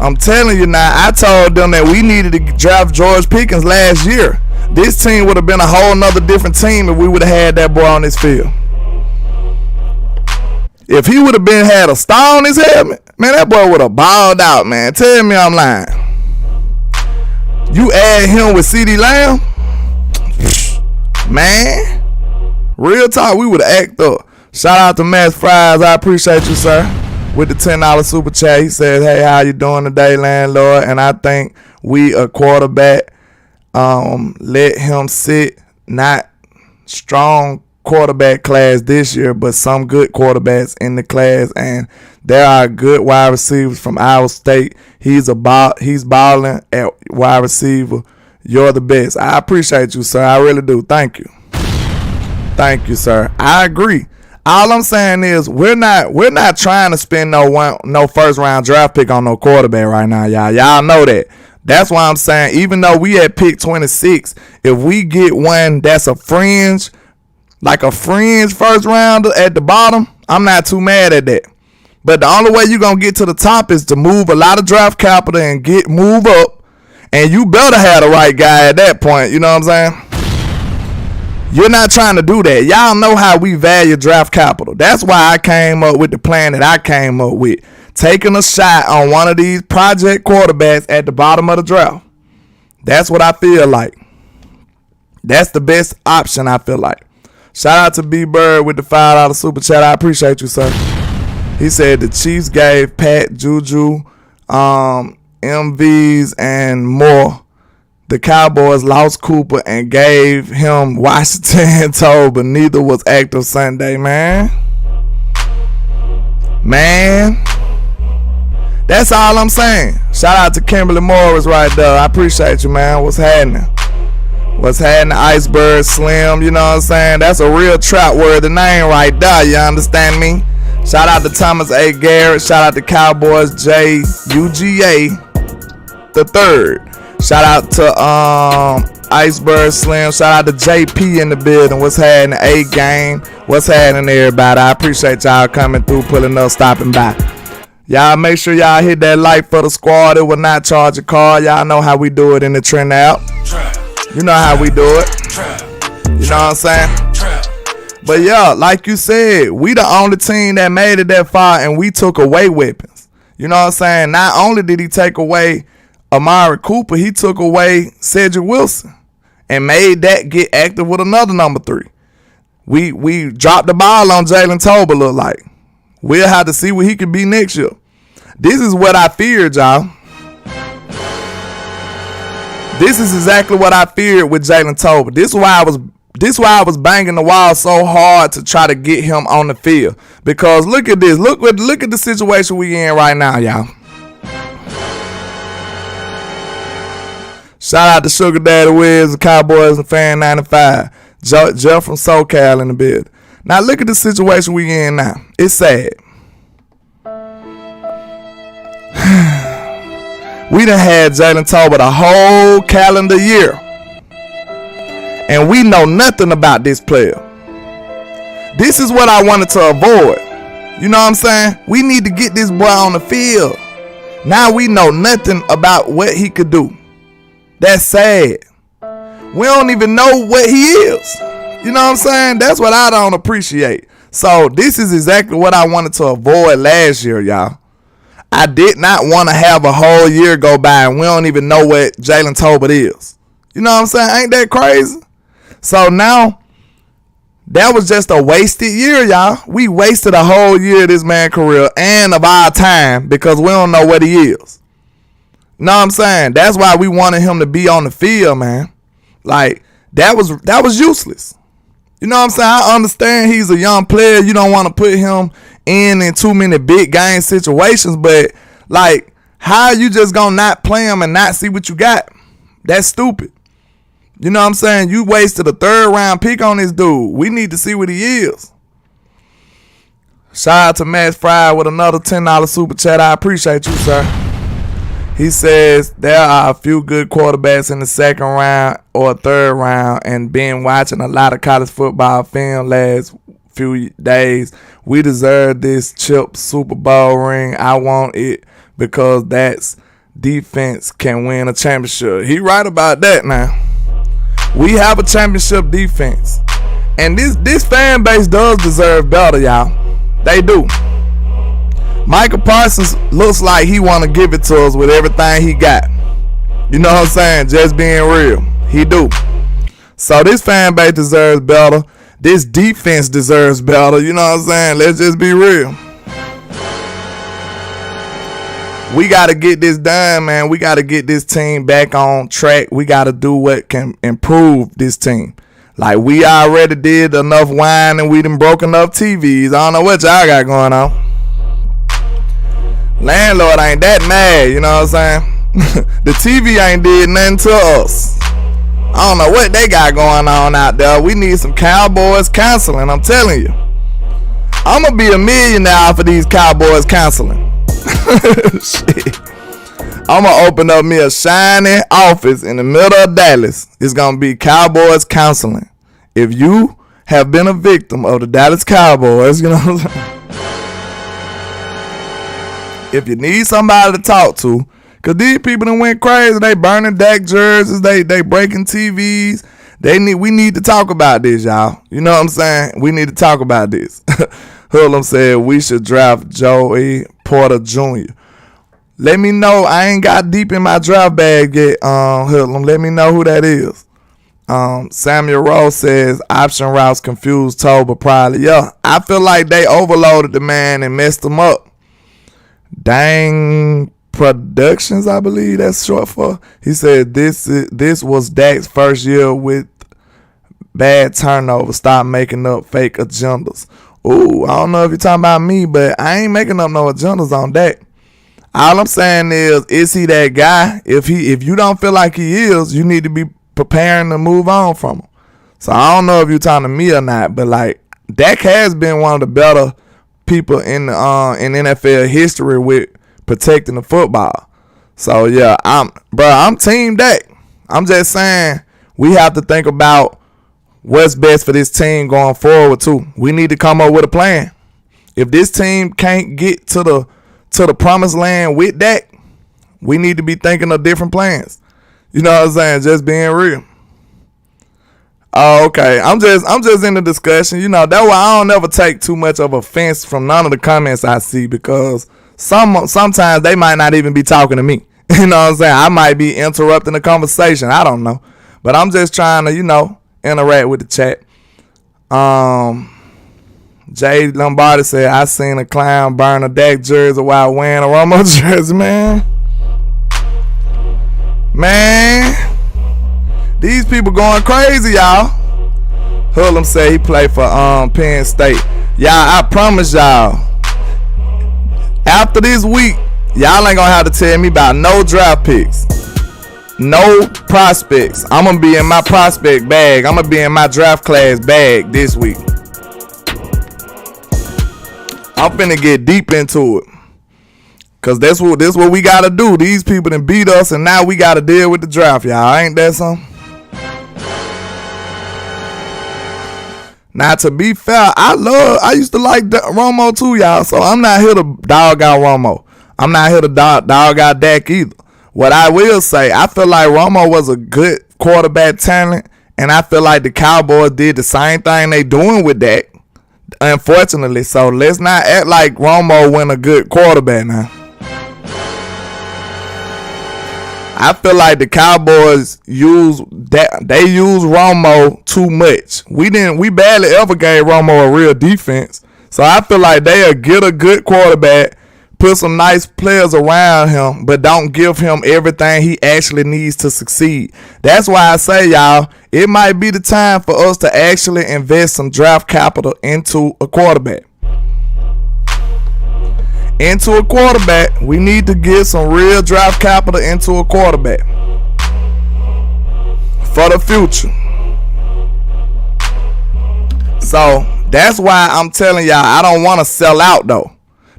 I told them that we needed to draft George Pickens last year. This team would have been a whole nother different team if we would have had that boy on this field. If he would have had a star on his helmet, man, that boy would have balled out, man. Tell me I'm lying. You add him with CeeDee Lamb, man, real talk, we would have acted up. Shout out to Matt Fries. I appreciate you, sir, with the $10 super chat. He says, hey, how you doing today, landlord? And I think we a quarterback. Let him sit. Not strong quarterback class this year, but some good quarterbacks in the class, and there are good wide receivers from Iowa State. He's balling at wide receiver. You're the best. I appreciate you, sir. I really do. Thank you, sir. I agree. All I'm saying is we're not trying to spend no first round draft pick on no quarterback right now, y'all. Y'all know that. That's why I'm saying even though we at pick 26, if we get one that's a fringe, like a fringe first rounder at the bottom, I'm not too mad at that. But the only way you're going to get to the top is to move a lot of draft capital and move up. And you better have the right guy at that point. You know what I'm saying? You're not trying to do that. Y'all know how we value draft capital. That's why I came up with the plan that I came up with. Taking a shot on one of these project quarterbacks at the bottom of the draft. That's what I feel like. That's the best option, I feel like. Shout out to B-Bird with the $5 super chat. I appreciate you, sir. He said the Chiefs gave Pat, Juju, MVs, and more. The Cowboys lost Cooper and gave him Washington and told, but neither was active Sunday, man. That's all I'm saying. Shout out to Kimberly Morris right there. I appreciate you, man. What's happening? Iceberg Slim, you know what I'm saying? That's a real trap-worthy name right there, you understand me? Shout out to Thomas A. Garrett. Shout out to Cowboys J. UGA the third. Shout out to Iceberg Slim. Shout out to JP in the building. What's happening? A-Game. What's happening, everybody? I appreciate y'all coming through, pulling up, stopping by. Y'all make sure y'all hit that like for the squad. It will not charge a card. Y'all know how we do it in the Trend app. You know how we do it. You know what I'm saying? But yeah, like you said, we the only team that made it that far, and we took away weapons. You know what I'm saying? Not only did he take away Amari Cooper, he took away Cedric Wilson and made that get active with another number 3. We dropped the ball on Jalen Tolbert, look like. We'll have to see what he could be next year. This is what I feared, y'all. This is exactly what I feared with Jalen Tolbert. This is why I was banging the wall so hard to try to get him on the field. Because look at this. Look at the situation we in right now, y'all. Shout out to Sugar Daddy Wiz, the Cowboys and Fan 95. Jeff from SoCal in the building. Now look at the situation we in now. It's sad. We done had Jalen Tolbert a whole calendar year. And we know nothing about this player. This is what I wanted to avoid. You know what I'm saying? We need to get this boy on the field. Now we know nothing about what he could do. That's sad. We don't even know what he is. You know what I'm saying? That's what I don't appreciate. So this is exactly what I wanted to avoid last year, y'all. I did not want to have a whole year go by and we don't even know what Jalen Tolbert is. You know what I'm saying? Ain't that crazy? So now, that was just a wasted year, y'all. We wasted a whole year of this man's career and of our time because we don't know what he is. Know what I'm saying? That's why we wanted him to be on the field, man. Like, that was useless. You know what I'm saying? I understand he's a young player. You don't want to put him in too many big game situations, but like, How are you just gonna not play him and not see what you got? That's stupid. You know what I'm saying? You wasted a 3rd round pick on this dude. We need to see what he is. Shout out to Max Fry with another $10 super chat. I appreciate you, sir. He says there are a few good quarterbacks in the 2nd round or 3rd round, and been watching a lot of college football film last few days. We deserve this chip Super Bowl ring. I want it because that's defense can win a championship. He right about that now. We have a championship defense. And this fan base does deserve better, y'all. They do. Michael Parsons looks like he want to give it to us with everything he got. You know what I'm saying? Just being real. He do. So this fan base deserves better. This defense deserves better. You know what I'm saying? Let's just be real. We got to get this done, man. We got to get this team back on track. We got to do what can improve this team. Like, we already did enough wine and we done broke enough TVs. I don't know what y'all got going on. Landlord ain't that mad, you know what I'm saying? The TV ain't did nothing to us. I don't know what they got going on out there. We need some Cowboys counseling, I'm telling you. I'm going to be a millionaire for these Cowboys counseling. Shit. I'm going to open up me a shiny office in the middle of Dallas. It's going to be Cowboys counseling. If you have been a victim of the Dallas Cowboys, you know what I'm saying? If you need somebody to talk to, because these people done went crazy. They burning Dak jerseys. They breaking TVs. We need to talk about this, y'all. You know what I'm saying? We need to talk about this. Hoodlum said we should draft Joey Porter Jr. Let me know. I ain't got deep in my draft bag yet, Hoodlum. Let me know who that is. Samuel Rose says option routes confused Toba probably. Yeah, I feel like they overloaded the man and messed him up. Dang Productions, I believe that's short for. He said this was Dak's first year with bad turnover. Stop making up fake agendas. Ooh, I don't know if you're talking about me, but I ain't making up no agendas on Dak. All I'm saying is he that guy? If you don't feel like he is, you need to be preparing to move on from him. So I don't know if you're talking to me or not, but like Dak has been one of the better people in NFL history with protecting the football. So yeah, I'm team Dak. I'm just saying we have to think about what's best for this team going forward too. We need to come up with a plan. If this team can't get to the promised land with Dak, we need to be thinking of different plans. You know what I'm saying? Just being real. Oh, okay. I'm just in the discussion. You know, that's why I don't ever take too much of offense from none of the comments I see, because sometimes they might not even be talking to me. You know what I'm saying? I might be interrupting the conversation. I don't know. But I'm just trying to, interact with the chat. Jay Lombardi said, I seen a clown burn a Dak jersey while wearing a Romo jersey, man. Man. These people going crazy, y'all. Hoodlum said he played for Penn State. Y'all, I promise y'all, after this week, y'all ain't gonna have to tell me about no draft picks, no prospects. I'm gonna be in my prospect bag. I'm gonna be in my draft class bag this week. I'm finna get deep into it, cause that's what we gotta do. These people done beat us, and now we gotta deal with the draft, y'all. Ain't that something? Now, to be fair, I used to like Romo too, y'all. So I'm not here to dog out Romo. I'm not here to dog out Dak either. What I will say, I feel like Romo was a good quarterback talent, and I feel like the Cowboys did the same thing they doing with Dak, unfortunately. So let's not act like Romo wasn't a good quarterback now. I feel like the Cowboys use Romo too much. We barely ever gave Romo a real defense. So I feel like they'll get a good quarterback, put some nice players around him, but don't give him everything he actually needs to succeed. That's why I say, y'all, it might be the time for us to actually invest some draft capital into a quarterback. into a quarterback. We need to get some real draft capital into a quarterback for the future. So that's why I'm telling y'all I don't want to sell out though.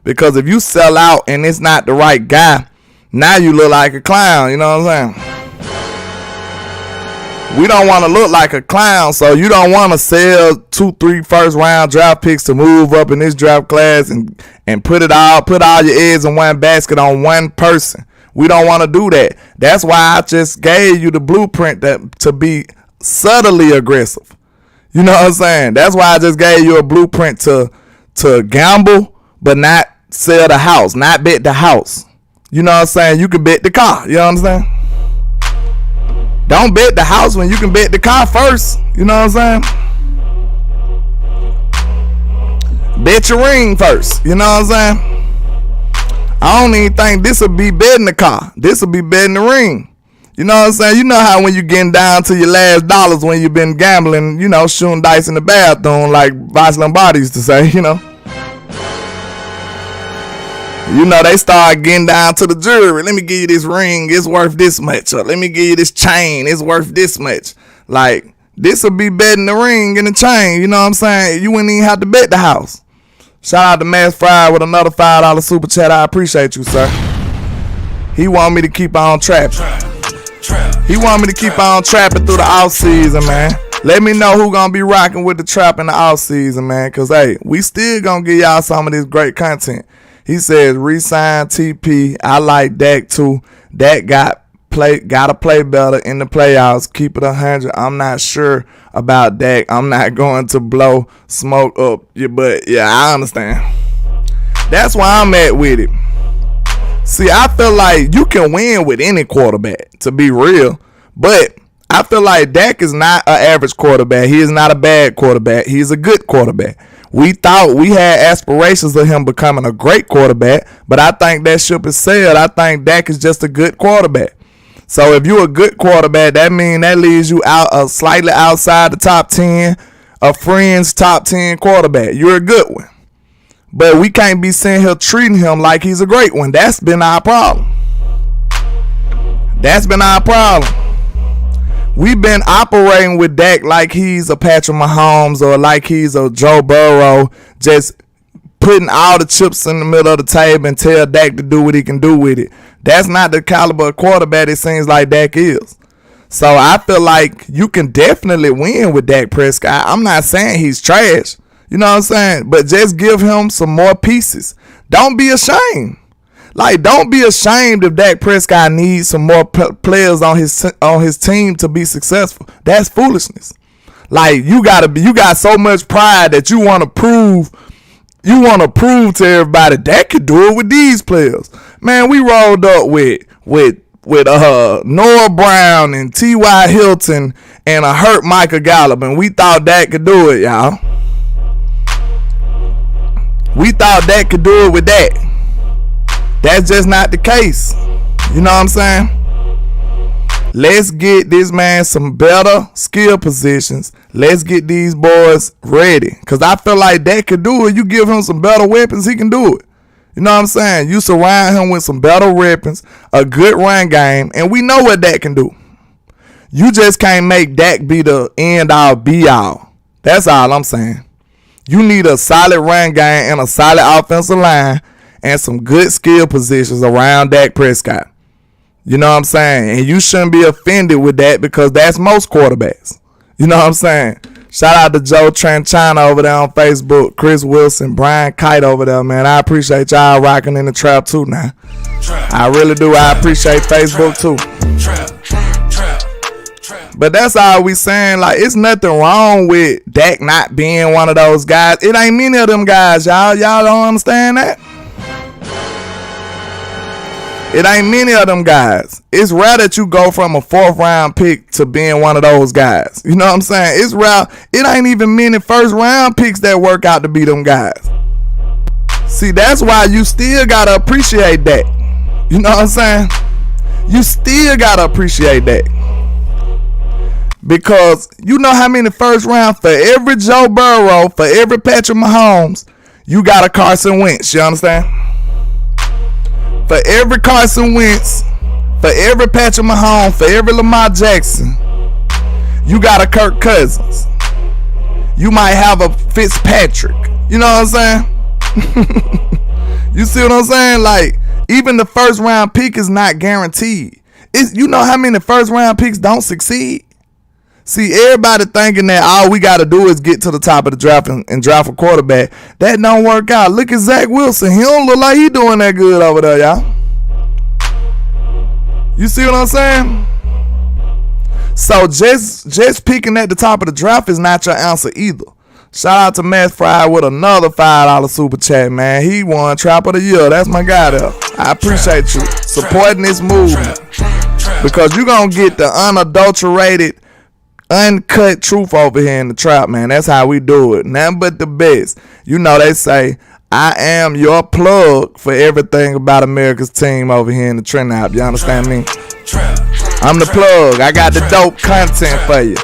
Because if you sell out and it's not the right guy, now you look like a clown, you know what I'm saying? We don't want to look like a clown, so you don't want to sell 2-3 first round draft picks to move up in this draft class and put all your eggs in one basket on one person. We don't want to do that. That's why I just gave you the blueprint to be subtly aggressive. You know what I'm saying? That's why I just gave you a blueprint to gamble, but not sell the house, not bet the house. You know what I'm saying? You can bet the car. You know what I'm saying? Don't bet the house when you can bet the car first. You know what I'm saying? Bet your ring first. You know what I'm saying? I don't even think this will be betting the car. This will be betting the ring. You know what I'm saying? You know how when you getting down to your last dollars when you've been gambling, you know, shooting dice in the bathroom like Vice Lombardi used to say, you know. You know, they start getting down to the jury. Let me give you this ring. It's worth this much. Or let me give you this chain. It's worth this much. Like, this will be betting the ring and the chain. You know what I'm saying? You wouldn't even have to bet the house. Shout out to Mass Fry with another $5 super chat. I appreciate you, sir. He want me to keep on trapping. He want me to keep on trapping through the off season, man. Let me know who gonna be rocking with the trap in the off season, man. Cause hey, we still gonna give y'all some of this great content. He says resign TP. I like Dak too. Dak gotta play better in the playoffs. Keep it 100. I'm not sure about Dak. I'm not going to blow smoke up your butt. Yeah, I understand. That's why I'm at with it. See, I feel like you can win with any quarterback, to be real. But I feel like Dak is not an average quarterback. He is not a bad quarterback. He's a good quarterback. We thought we had aspirations of him becoming a great quarterback, but I think that ship is sailed. I think Dak is just a good quarterback. So if you're a good quarterback, that means that leaves you out slightly outside the top 10, a friend's top 10 quarterback. You're a good one. But we can't be sitting here treating him like he's a great one. That's been our problem. That's been our problem. We've been operating with Dak like he's a Patrick Mahomes or like he's a Joe Burrow, just putting all the chips in the middle of the table and tell Dak to do what he can do with it. That's not the caliber of quarterback it seems like Dak is. So I feel like you can definitely win with Dak Prescott. I'm not saying he's trash. You know what I'm saying? But just give him some more pieces. Don't be ashamed. Like, don't be ashamed if Dak Prescott needs some more players on his team to be successful. That's foolishness. Like, you got so much pride that you want to prove to everybody that could do it with these players. Man, we rolled up with Noah Brown and T.Y. Hilton and a hurt Michael Gallup, and we thought Dak could do it, y'all. We thought Dak could do it with that. That's just not the case. You know what I'm saying? Let's get this man some better skill positions. Let's get these boys ready. Because I feel like Dak could do it. You give him some better weapons, he can do it. You know what I'm saying? You surround him with some better weapons, a good run game, and we know what Dak can do. You just can't make Dak be the end-all, be-all. That's all I'm saying. You need a solid run game and a solid offensive line and some good skill positions around Dak Prescott. You know what I'm saying? And you shouldn't be offended with that because that's most quarterbacks. You know what I'm saying? Shout out to Joe Tranchana over there on Facebook, Chris Wilson, Brian Kite over there, man. I appreciate y'all rocking in the trap too now. I really do. I appreciate Facebook too. But that's all we saying. Like, it's nothing wrong with Dak not being one of those guys. It ain't many of them guys, y'all. Y'all don't understand that? It ain't many of them guys. It's rare that you go from a 4th round pick to being one of those guys. You know what I'm saying? It's rare. It ain't even many 1st round picks that work out to be them guys. See, that's why you still gotta appreciate that. You know what I'm saying? You still gotta appreciate that. Because you know how many 1st round, for every Joe Burrow, for every Patrick Mahomes, you got a Carson Wentz. You understand? For every Carson Wentz, for every Patrick Mahomes, for every Lamar Jackson, you got a Kirk Cousins. You might have a Fitzpatrick. You know what I'm saying? You see what I'm saying? Like, even the first round pick is not guaranteed. You know how many first round picks don't succeed? See, everybody thinking that all we got to do is get to the top of the draft and draft a quarterback. That don't work out. Look at Zach Wilson. He don't look like he doing that good over there, y'all. You see what I'm saying? So just picking at the top of the draft is not your answer either. Shout out to Matt Fry with another $5 super chat, man. He won Trap of the Year. That's my guy there. I appreciate you supporting this movement, because you're going to get the unadulterated, uncut truth over here in the trap, man. That's how we do it. Nothing but the best. You know, they say, I am your plug for everything about America's team over here in the Trend app. You understand me? I'm the plug. I got the dope content for you.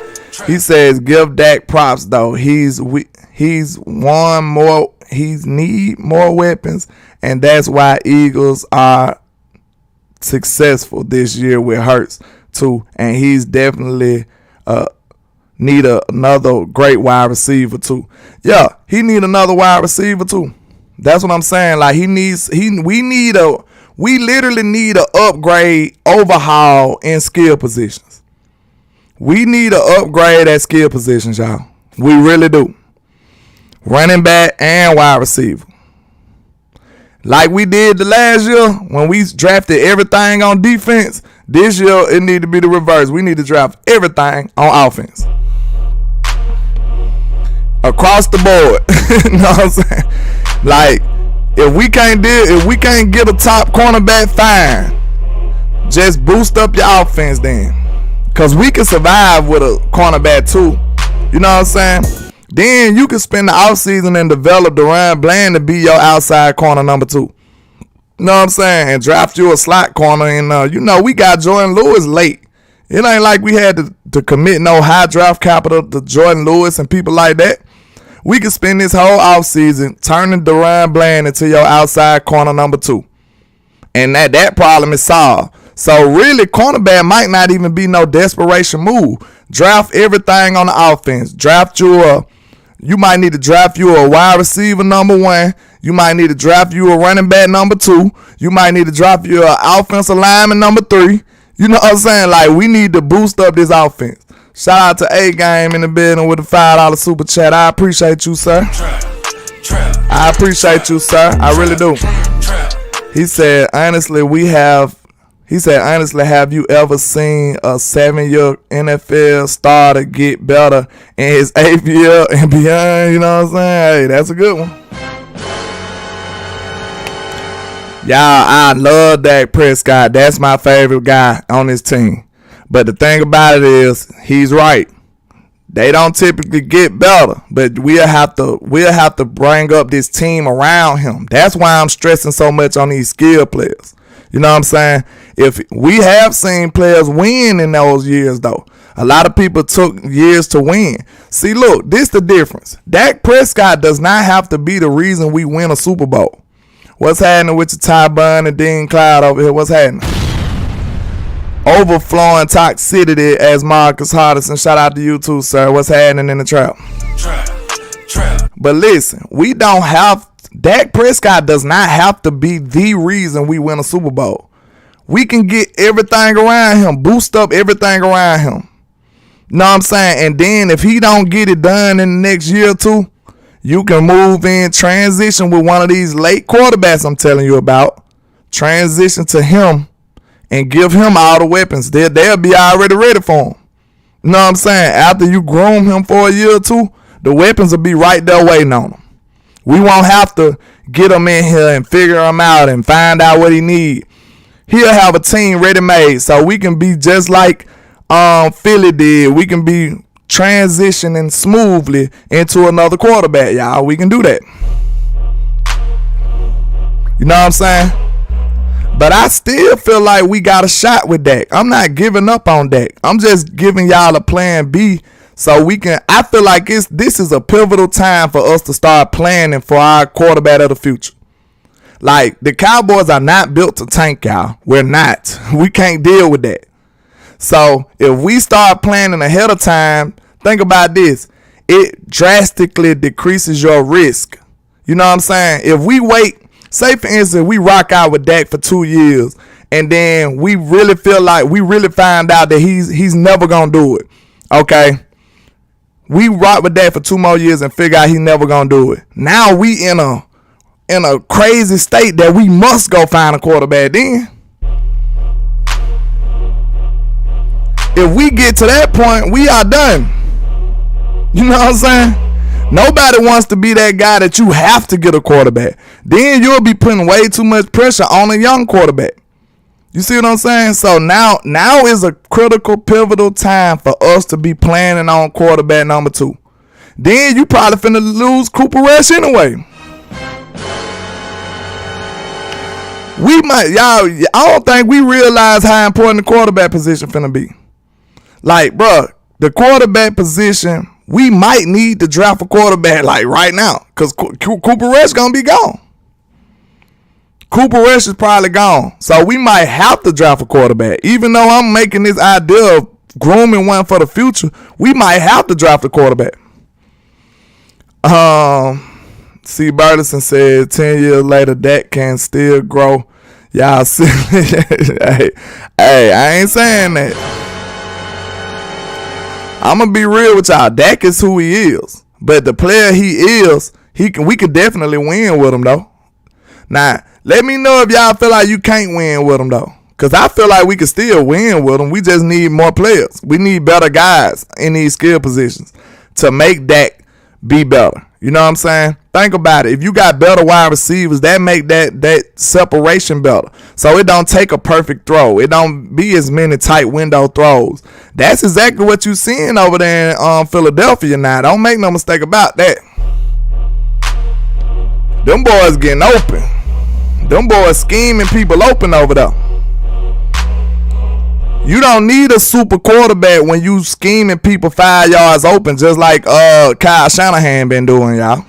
He says, give Dak props though. He's won more. He's need more weapons, and that's why Eagles are successful this year with Hurts too. And he's definitely need another great wide receiver too. Yeah, he need another wide receiver too. That's what I'm saying. Like we literally need an upgrade, overhaul in skill positions. We need an upgrade at skill positions, y'all. We really do. Running back and wide receiver. Like we did the last year when we drafted everything on defense. This year, it need to be the reverse. We need to draft everything on offense. Across the board. You know what I'm saying? Like, if we can't get a top cornerback, fine. Just boost up your offense then. Because we can survive with a cornerback too. You know what I'm saying? Then you can spend the offseason and develop Deron Bland to be your outside corner number 2. You know what I'm saying? And draft you a slot corner. And, we got Jordan Lewis late. It ain't like we had to commit no high draft capital to Jordan Lewis and people like that. We can spend this whole offseason turning Deron Bland into your outside corner number 2. And that problem is solved. So really, cornerback might not even be no desperation move. Draft everything on the offense. You might need to draft you a wide receiver number 1. You might need to draft you a running back number 2. You might need to draft you an offensive lineman number 3. You know what I'm saying? Like, we need to boost up this offense. Shout out to A-Game in the building with a $5 super chat. I appreciate you, sir. I appreciate you, sir. I really do. He said, honestly, have you ever seen a 7-year NFL starter get better in his 8th year and beyond? You know what I'm saying? Hey, that's a good one. Y'all, I love Dak Prescott. That's my favorite guy on this team. But the thing about it is, he's right. They don't typically get better, but we'll have to bring up this team around him. That's why I'm stressing so much on these skill players. You know what I'm saying? If we have seen players win in those years, though, a lot of people took years to win. See, look, this the difference. Dak Prescott does not have to be the reason we win a Super Bowl. What's happening with your Ty Bunn and Dean Cloud over here? What's happening? Overflowing toxicity, as Marcus Hardison. Shout out to you too, sir. What's happening in the trap? But listen, Dak Prescott does not have to be the reason we win a Super Bowl. We can get everything around him, boost up everything around him. Know what I'm saying? And then if he don't get it done in the next year or two, you can move in, transition with one of these late quarterbacks I'm telling you about. Transition to him and give him all the weapons. They'll be already ready for him. You know what I'm saying? After you groom him for a year or two, the weapons will be right there waiting on him. We won't have to get him in here and figure him out and find out what he need. He'll have a team ready made, so we can be just like Philly did. We can be transitioning smoothly into another quarterback, y'all. We can do that. You know what I'm saying? But I still feel like we got a shot with Dak. I'm not giving up on Dak. I'm just giving y'all a plan B so we can. I feel like this is a pivotal time for us to start planning for our quarterback of the future. Like, the Cowboys are not built to tank, y'all. We're not. We can't deal with that. So if we start planning ahead of time, think about this. It drastically decreases your risk. You know what I'm saying? If we wait, say for instance, we rock out with Dak for 2 years, and then we really feel like we really find out that he's never gonna do it. Okay. We rock with Dak for 2 more years and figure out he's never gonna do it. Now we in a crazy state that we must go find a quarterback then. If we get to that point, we are done. You know what I'm saying? Nobody wants to be that guy that you have to get a quarterback. Then you'll be putting way too much pressure on a young quarterback. You see what I'm saying? So now is a critical, pivotal time for us to be planning on quarterback number 2. Then you probably finna lose Cooper Rush anyway. I don't think we realize how important the quarterback position finna be. Like, bro, the quarterback position, we might need to draft a quarterback like right now, because Cooper Rush gonna be gone. Cooper Rush is probably gone, so we might have to draft a quarterback. Even though I'm making this idea of grooming one for the future, we might have to draft a quarterback. C. Burleson said 10 years later, Dak can still grow. Y'all see, hey, I ain't saying that. I'm gonna be real with y'all. Dak is who he is, but the player he is, we could definitely win with him though. Now, let me know if y'all feel like you can't win with him though, because I feel like we could still win with him. We just need more players. We need better guys in these skill positions to make Dak be better. You know what I'm saying? Think about it. If you got better wide receivers, that make that separation better. So it don't take a perfect throw. It don't be as many tight window throws. That's exactly what you seeing over there in Philadelphia now. Don't make no mistake about that. Them boys getting open. Them boys scheming people open over there. You don't need a super quarterback when you scheming people 5 yards open, just like Kyle Shanahan been doing, y'all.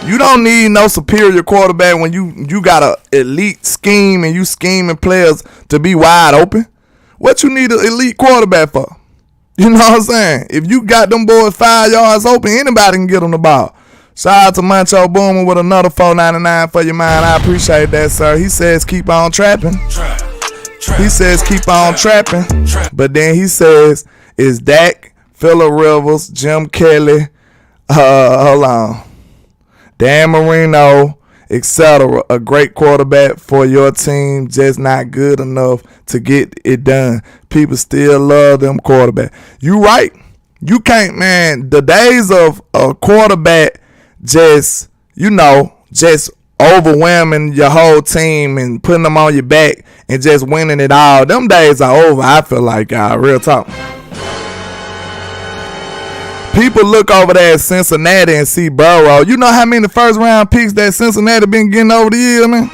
You don't need no superior quarterback when you got a elite scheme and you scheming players to be wide open. What you need an elite quarterback for? You know what I'm saying? If you got them boys 5 yards open, anybody can get them the ball. Shout out to Mancho Boomer with another $4.99 for your mind. I appreciate that, sir. He says keep on trapping. He says keep on trapping. But then he says, is Dak, Phillip Rivers, Jim Kelly, hold on, Dan Marino, etc. a great quarterback for your team, just not good enough to get it done? People still love them quarterback. You right. You can't, man. The days of a quarterback just overwhelming your whole team and putting them on your back and just winning it all, them days are over, I feel like, y'all. Real talk. People look over there at Cincinnati and see Burrow. You know how many first round picks that Cincinnati been getting over the years, man?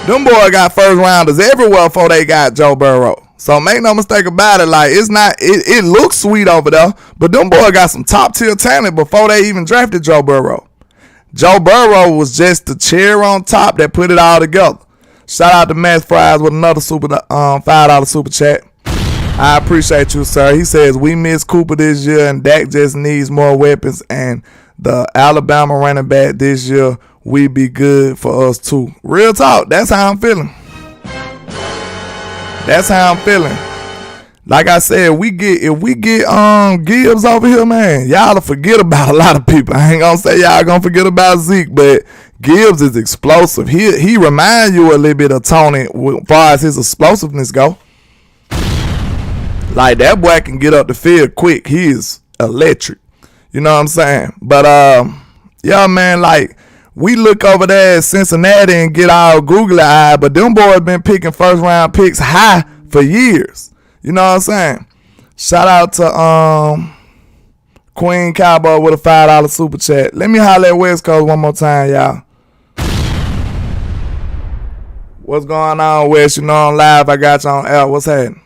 Them boys got first rounders everywhere before they got Joe Burrow. So make no mistake about it, like it looks sweet over there, but them boys got some top tier talent before they even drafted Joe Burrow. Joe Burrow was just the cherry on top that put it all together. Shout out to Matt Fries with another $5 super chat. I appreciate you, sir. He says we miss Cooper this year and Dak just needs more weapons, and the Alabama running back this year, we be good for us too. Real talk. That's how I'm feeling. That's how I'm feeling. Like I said, if we get Gibbs over here, man, y'all will forget about a lot of people. I ain't gonna say y'all gonna forget about Zeke, but Gibbs is explosive. He remind you a little bit of Tony as far as his explosiveness go. Like, that boy can get up the field quick. He is electric. You know what I'm saying? But yeah, man, like, we look over there at Cincinnati and get all googly eyed, but them boys been picking first round picks high for years. You know what I'm saying? Shout out to Queen Cowboy with a $5 super chat. Let me holler at West Coast one more time, y'all. What's going on, West? You know I'm live. I got you on air. What's happening?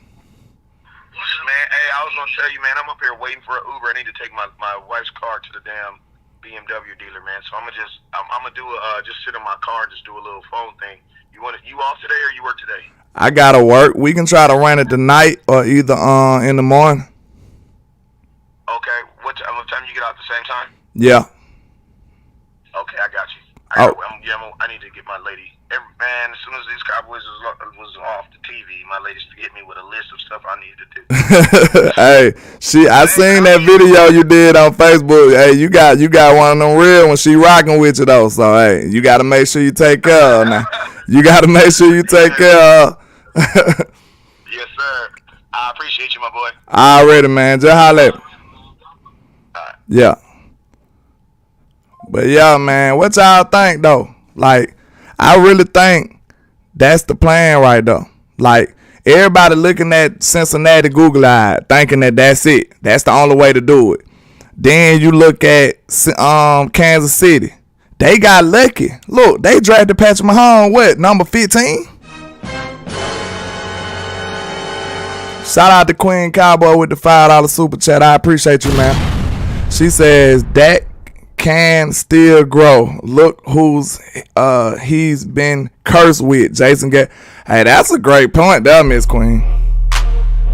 Man, hey, I was gonna tell you, man, I'm up here waiting for an Uber. I need to take my wife's car to the damn BMW dealer, man. So I'm gonna do just sit in my car, just do a little phone thing. You off today or you work today? I gotta work. We can try to run it tonight or either in the morning. Okay. What time you get out at the same time? Yeah. Okay, I got you. I need to get my lady. Man, as soon as these Cowboys was off the TV, my lady hit me with a list of stuff I needed to do. Hey, I seen that video you did on Facebook. Hey, you got one of them real when she rocking with you though. So hey, you got to make sure you take care of her now. You got to make sure you take care of her. Yes, sir. I appreciate you, my boy. Already, man. Just holler at me. Yeah. But yeah, man, what y'all think though? Like, I really think that's the plan right though. Like, everybody looking at Cincinnati Google-eyed, thinking that that's it. That's the only way to do it. Then you look at Kansas City. They got lucky. Look, they drafted Patrick Mahomes, what, number 15? Shout out to Queen Cowboy with the $5 super chat. I appreciate you, man. She says, Dak can still grow. Look who's he's been cursed with. Jason Garrett. Hey, that's a great point there, Miss Queen.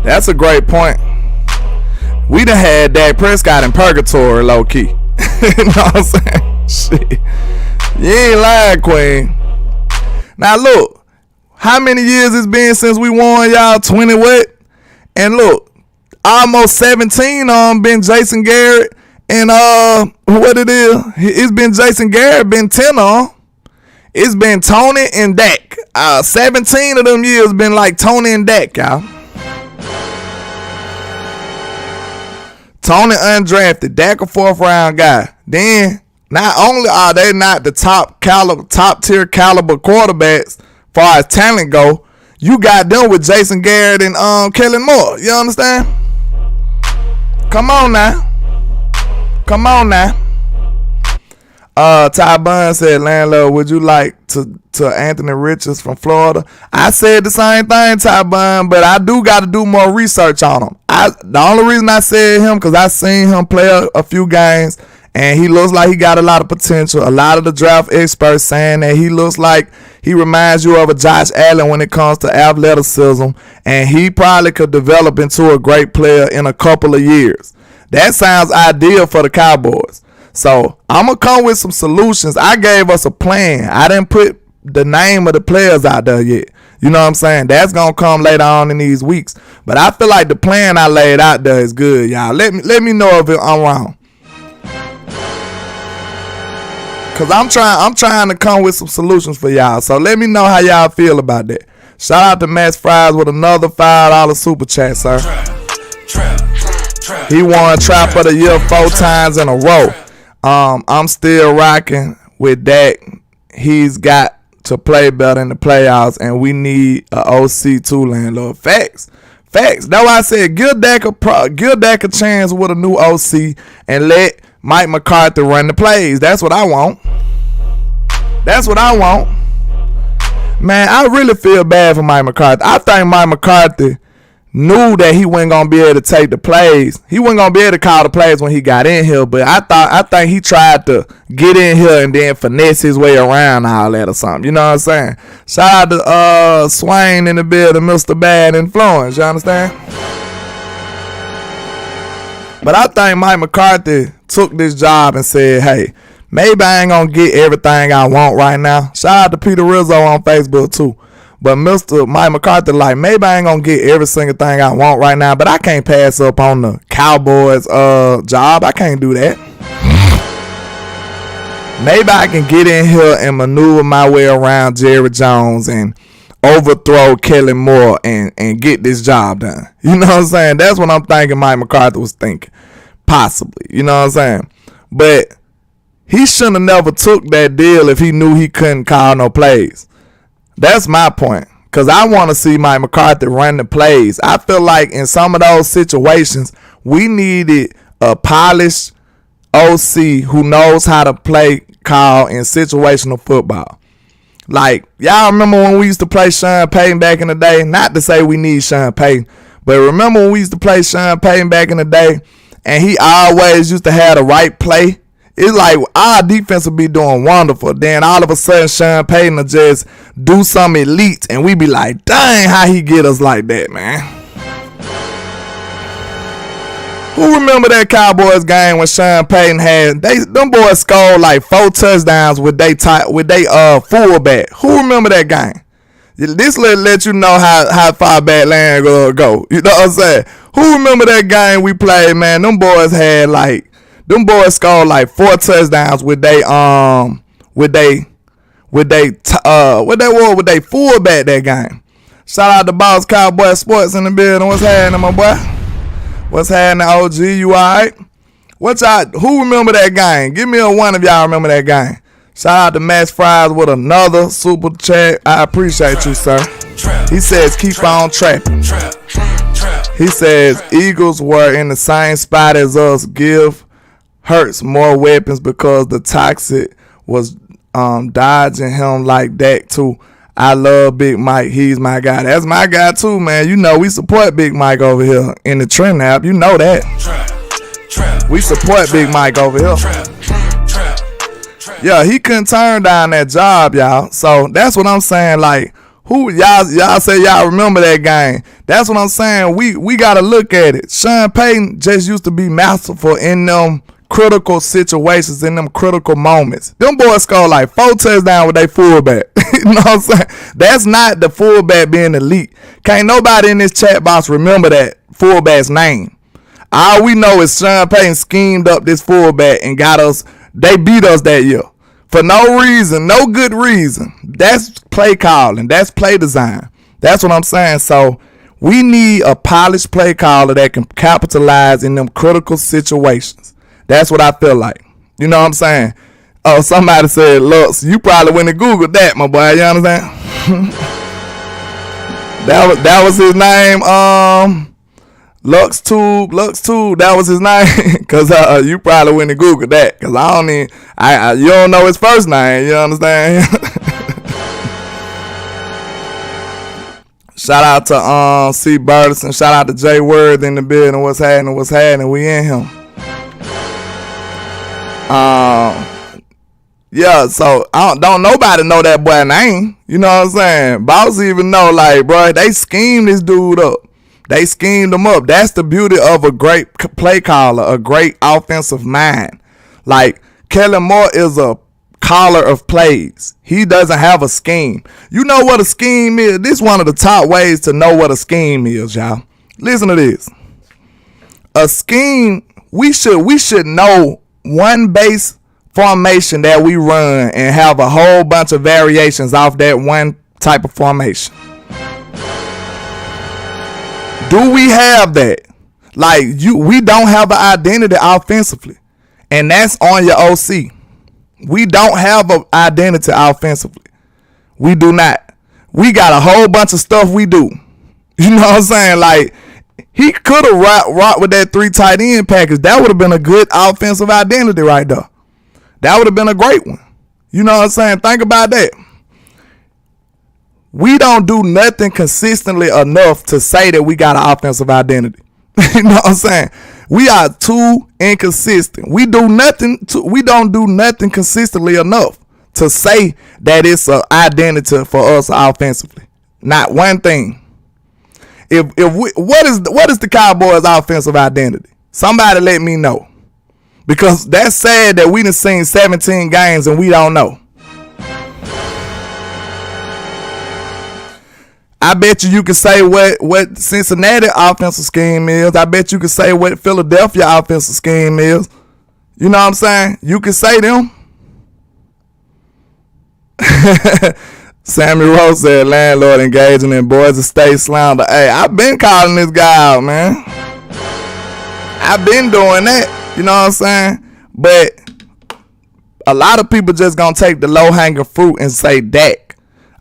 That's a great point. We done had Dak Prescott in purgatory, low key. You know what I'm saying? Shit. You ain't lying, Queen. Now look, how many years it's been since we won, y'all? 20 what? And look, almost 17 on been Jason Garrett. And what it is, it's been Jason Garrett, been 10 on. It's been Tony and Dak. 17 of them years been like Tony and Dak, y'all. Tony undrafted, Dak a 4th round guy. Then not only are they not the top tier caliber quarterbacks far as talent go, you got them with Jason Garrett and Kellen Moore. You understand? Come on now. Come on now. Ty Bunn said, Landlord, would you like to Anthony Richards from Florida? I said the same thing, Ty Bunn, but I do got to do more research on him. The only reason I said him because I seen him play a few games, and he looks like he got a lot of potential. A lot of the draft experts saying that he looks like he reminds you of a Josh Allen when it comes to athleticism, and he probably could develop into a great player in a couple of years. That sounds ideal for the Cowboys. So I'm going to come with some solutions. I gave us a plan. I didn't put the name of the players out there yet. You know what I'm saying? That's going to come later on in these weeks. But I feel like the plan I laid out there is good, y'all. Let me know if I'm wrong. Because I'm trying to come with some solutions for y'all. So let me know how y'all feel about that. Shout out to Max Fries with another $5 super chat, sir. He won Trap of the Year 4 times in a row. I'm still rocking with Dak. He's got to play better in the playoffs, and we need a OC too, Landlord. Facts. That's why I said give Dak a chance with a new OC and let Mike McCarthy run the plays. That's what I want. Man, I really feel bad for Mike McCarthy. I think Mike McCarthy knew that he wasn't gonna be able to take the plays. He wasn't gonna be able to call the plays when he got in here. But I think he tried to get in here and then finesse his way around all that or something. You know what I'm saying? Shout out to Swain in the building, Mr. Bad Influence. You understand? But I think Mike McCarthy took this job and said, hey, maybe I ain't gonna get everything I want right now. Shout out to Peter Rizzo on Facebook too. But Mr. Mike McCarthy, like, maybe I ain't gonna get every single thing I want right now, but I can't pass up on the Cowboys job. I can't do that. Maybe I can get in here and maneuver my way around Jerry Jones and overthrow Kellen Moore and get this job done. You know what I'm saying? That's what I'm thinking Mike McCarthy was thinking. Possibly. You know what I'm saying? But he shouldn't have never took that deal if he knew he couldn't call no plays. That's my point. Because I want to see Mike McCarthy run the plays. I feel like in some of those situations, we needed a polished OC who knows how to play call in situational football. Like, y'all remember when we used to play Sean Payton back in the day? Not to say we need Sean Payton, But remember when we used to play Sean Payton back in the day, and he always used to have the right play? It's like our defense would be doing wonderful. Then all of a sudden, Sean Payton will just do something elite, and we be like, dang, how he get us like that, man? Who remember that Cowboys game when Sean Payton had them boys scored like 4 touchdowns with they fullback? Who remember that game? This let you know how far back Landlord go. You know what I'm saying? Who remember that game we played, man? Them boys scored like 4 touchdowns with they fullback that game. Shout out to Dallas Cowboys Sports in the building. What's happening, my boy? What's happening, OG? You alright? Who remember that game? Give me a one if y'all remember that game. Shout out to Max Fries with another super chat. I appreciate you, sir. He says, keep on trapping. He says, Eagles were in the same spot as us. Give Hurts more weapons because the toxic was dodging him like that, too. I love Big Mike. He's my guy. That's my guy, too, man. You know, we support Big Mike over here in the Trend app. You know that. We support Big Mike over here. Yeah, he couldn't turn down that job, y'all. So that's what I'm saying. Like, who y'all say y'all remember that game? That's what I'm saying. We gotta look at it. Sean Payton just used to be masterful in them critical situations, in them critical moments. Them boys scored like 4 touchdowns with their fullback. You know what I'm saying? That's not the fullback being elite. Can't nobody in this chat box remember that fullback's name. All we know is Sean Payton schemed up this fullback and got us. They beat us that year for no reason, no good reason. That's play calling. That's play design. That's what I'm saying. So we need a polished play caller that can capitalize in them critical situations. That's what I feel like. You know what I'm saying? Oh, somebody said, Lux, you probably went and Googled that, my boy. You understand? that was his name. LuxTube, that was his name. Cause you probably went and Googled that. Cause you don't know his first name. You understand? Shout out to C. Burleson. Shout out to Jay Word in the building. What's happening? We in him. Yeah, so don't nobody know that boy name. You know what I'm saying? Boss even know, like, bro, they schemed this dude up. They schemed him up. That's the beauty of a great play caller, a great offensive mind. Like, Kellen Moore is a caller of plays. He doesn't have a scheme. You know what a scheme is? This is one of the top ways to know what a scheme is, y'all. Listen to this. A scheme, we should know one base formation that we run and have a whole bunch of variations off that one type of formation. Do we have that? Like, we don't have an identity offensively, and that's on your OC. We don't have an identity offensively. We do not. We got a whole bunch of stuff we do. You know what I'm saying? Like, he could have rocked with that 3 tight end package. That would have been a good offensive identity right there. That would have been a great one. You know what I'm saying? Think about that. We don't do nothing consistently enough to say that we got an offensive identity. You know what I'm saying? We are too inconsistent. We don't do nothing consistently enough to say that it's an identity for us offensively. Not one thing. What is the Cowboys' offensive identity? Somebody let me know. Because that's sad that we done seen 17 games and we don't know. I bet you can say what Cincinnati offensive scheme is. I bet you can say what Philadelphia offensive scheme is. You know what I'm saying? You can say them. Sammy Rose said, Landlord engaging in Boise State slander. Hey, I've been calling this guy out, man. I've been doing that. You know what I'm saying? But a lot of people just gonna take the low-hanging fruit and say Dak.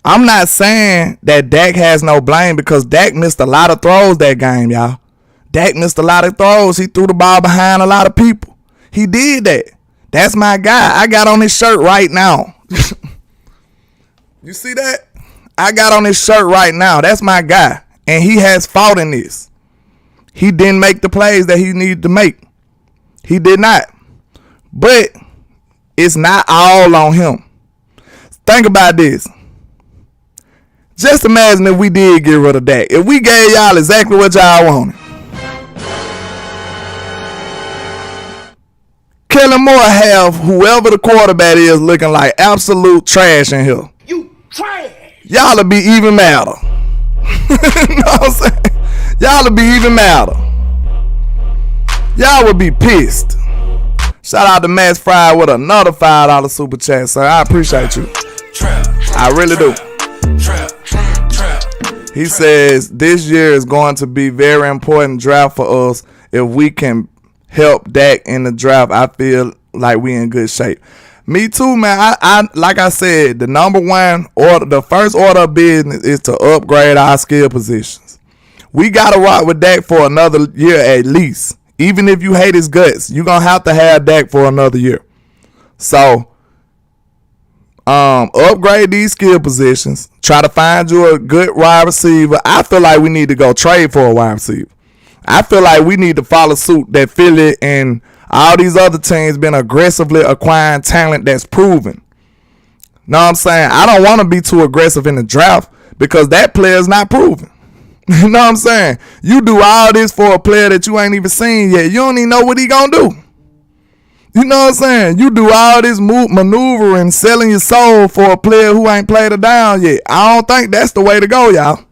I'm not saying that Dak has no blame because Dak missed a lot of throws that game, y'all. Dak missed a lot of throws. He threw the ball behind a lot of people. He did that. That's my guy. I got on his shirt right now. You see that? I got on his shirt right now. That's my guy. And he has fought in this. He didn't make the plays that he needed to make. He did not. But it's not all on him. Think about this. Just imagine if we did get rid of Dak. If we gave y'all exactly what y'all wanted. Kellen Moore have whoever the quarterback is looking like absolute trash in here. You trash. Y'all will be even madder. You know what I'm saying? Y'all will be even madder. Y'all would be pissed. Shout out to Max Fry with another $5 super chat, sir. I appreciate you. I really do. He says this year is going to be very important draft for us. If we can help Dak in the draft, I feel like we in good shape. Me too, man. I like I said, the number one order, the first order of business is to upgrade our skill positions. We gotta rock with Dak for another year at least. Even if you hate his guts, you're gonna have to have Dak for another year. So upgrade these skill positions. Try to find you a good wide receiver. I feel like we need to go trade for a wide receiver. I feel like we need to follow suit that Philly and all these other teams been aggressively acquiring talent that's proven. Know what I'm saying? I don't want to be too aggressive in the draft because that player's not proven. You know what I'm saying? You do all this for a player that you ain't even seen yet. You don't even know what he gonna do. You know what I'm saying? You do all this maneuvering, selling your soul for a player who ain't played it down yet. I don't think that's the way to go, y'all.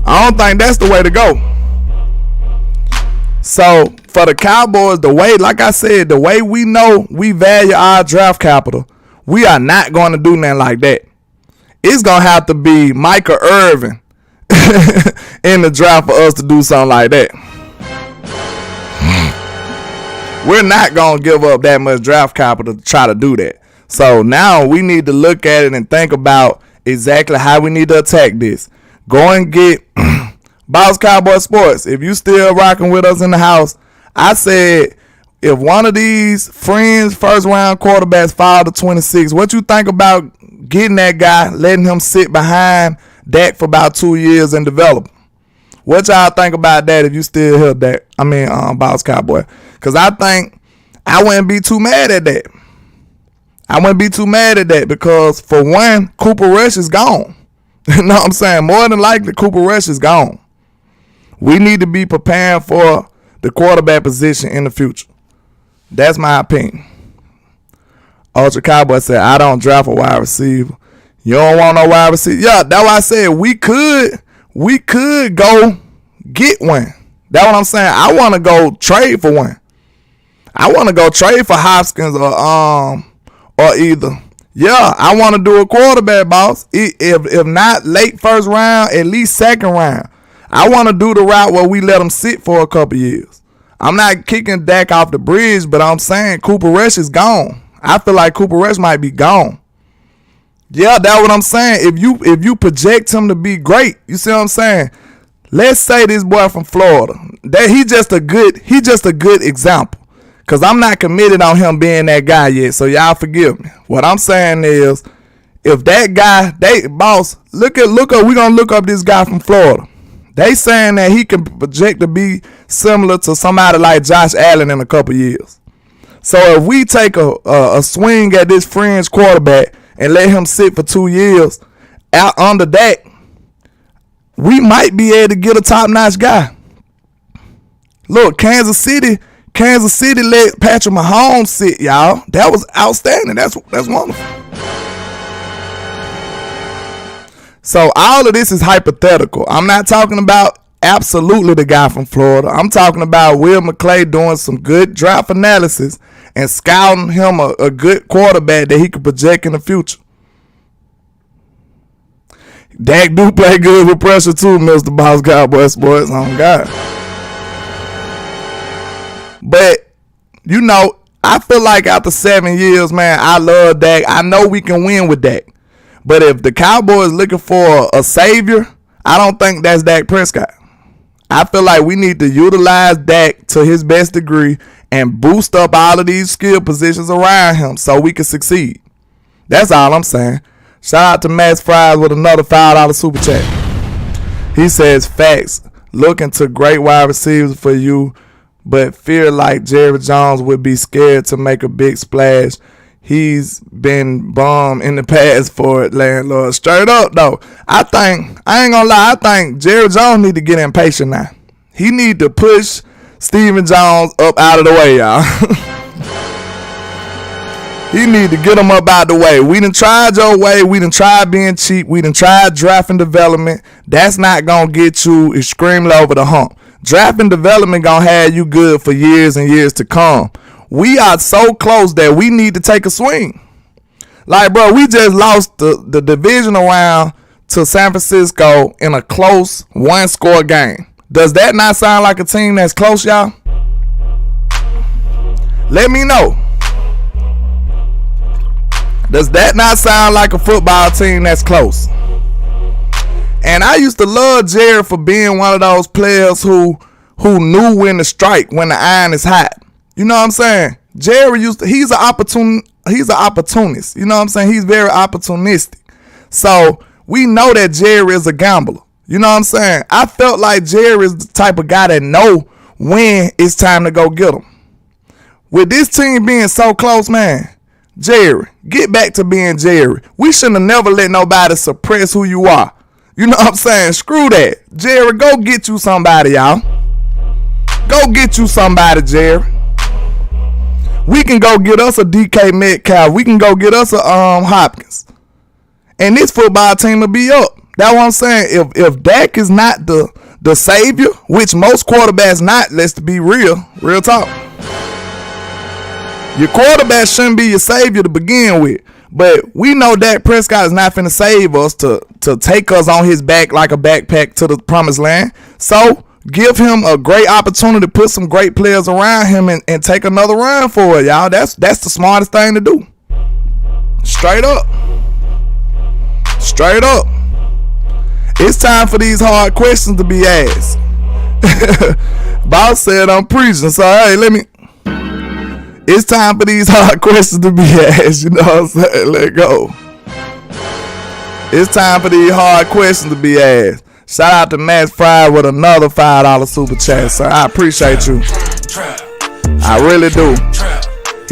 I don't think that's the way to go. So, for the Cowboys, the way, like I said, the way we know we value our draft capital, we are not going to do nothing like that. It's going to have to be Micah Irvin in the draft for us to do something like that. We're not going to give up that much draft capital to try to do that. So now we need to look at it and think about exactly how we need to attack this. Go and get Dallas Cowboys Sports. If you still rocking with us in the house, I said if one of these friends first round quarterbacks fall to 26, what you think about getting that guy, letting him sit behind Dak for about 2 years and develop? What y'all think about that if you still hear Dak? Dallas Cowboy. Because I think I wouldn't be too mad at that. I wouldn't be too mad at that because, for one, Cooper Rush is gone. You know what I'm saying? More than likely, Cooper Rush is gone. We need to be preparing for the quarterback position in the future. That's my opinion. Ultra Cowboy said, I don't draft a wide receiver. You don't want no wide receiver? Yeah, that's why I said we could go get one. That's what I'm saying. I want to go trade for one. I want to go trade for Hopkins or either. Yeah, I want to do a quarterback, boss. If not late first round, at least second round. I want to do the route where we let him sit for a couple years. I'm not kicking Dak off the bridge, but I'm saying Cooper Rush is gone. I feel like Cooper Rush might be gone. Yeah, that's what I'm saying. If you project him to be great, you see what I'm saying? Let's say this boy from Florida, that he just a good example. Cause I'm not committed on him being that guy yet, so y'all forgive me. What I'm saying is, if that guy, look up, we gonna look up this guy from Florida. They saying that he can project to be similar to somebody like Josh Allen in a couple years. So if we take a swing at this fringe quarterback and let him sit for 2 years out under that, we might be able to get a top-notch guy. Look, Kansas City let Patrick Mahomes sit, y'all. That was outstanding. That's wonderful. So all of this is hypothetical. I'm not talking about absolutely the guy from Florida. I'm talking about Will McClay doing some good draft analysis and scouting him a good quarterback that he could project in the future. Dak do play good with pressure too, Mr. Boss Cowboy Sports. Oh, God. But, you know, I feel like after 7 years, man, I love Dak. I know we can win with Dak. But if the Cowboys looking for a savior, I don't think that's Dak Prescott. I feel like we need to utilize Dak to his best degree and boost up all of these skill positions around him so we can succeed. That's all I'm saying. Shout out to Max Fries with another $5 super chat. He says, facts. looking to great wide receivers for you, but fear like Jerry Jones would be scared to make a big splash. He's been bummed in the past for it, Landlord. Straight up, though. I ain't gonna lie, I think Jerry Jones need to get impatient now. He need to push Steven Jones up out of the way, y'all. He need to get him up out the way. We done tried your way. We done tried being cheap. We done tried draft and development. That's not gonna get you extremely over the hump. Draft and development gonna have you good for years and years to come. We are so close that we need to take a swing. Like, bro, we just lost the divisional round to San Francisco in a close one-score game. Does that not sound like a team that's close, y'all? Let me know. Does that not sound like a football team that's close? And I used to love Jerry for being one of those players who knew when to strike when the iron is hot. You know what I'm saying? Jerry he's an opportunist. You know what I'm saying? He's very opportunistic. So we know that Jerry is a gambler. You know what I'm saying? I felt like Jerry is the type of guy that know when it's time to go get him. With this team being so close, man, Jerry, get back to being Jerry. We shouldn't have never let nobody suppress who you are. You know what I'm saying? Screw that. Jerry, go get you somebody, y'all. Go get you somebody, Jerry. We can go get us a DK Metcalf. We can go get us a Hopkins. And this football team will be up. That's what I'm saying. If Dak is not the savior, which most quarterbacks not, let's be real talk. Your quarterback shouldn't be your savior to begin with. But we know Dak Prescott is not finna save us to take us on his back like a backpack to the promised land. So give him a great opportunity to put some great players around him and take another run for it, y'all. That's the smartest thing to do. Straight up. Straight up. It's time for these hard questions to be asked. Boss said I'm preaching, so hey, it's time for these hard questions to be asked. You know what I'm saying? Let go. It's time for these hard questions to be asked. Shout out to Max Fry with another $5 super chat, sir. I appreciate you. I really do.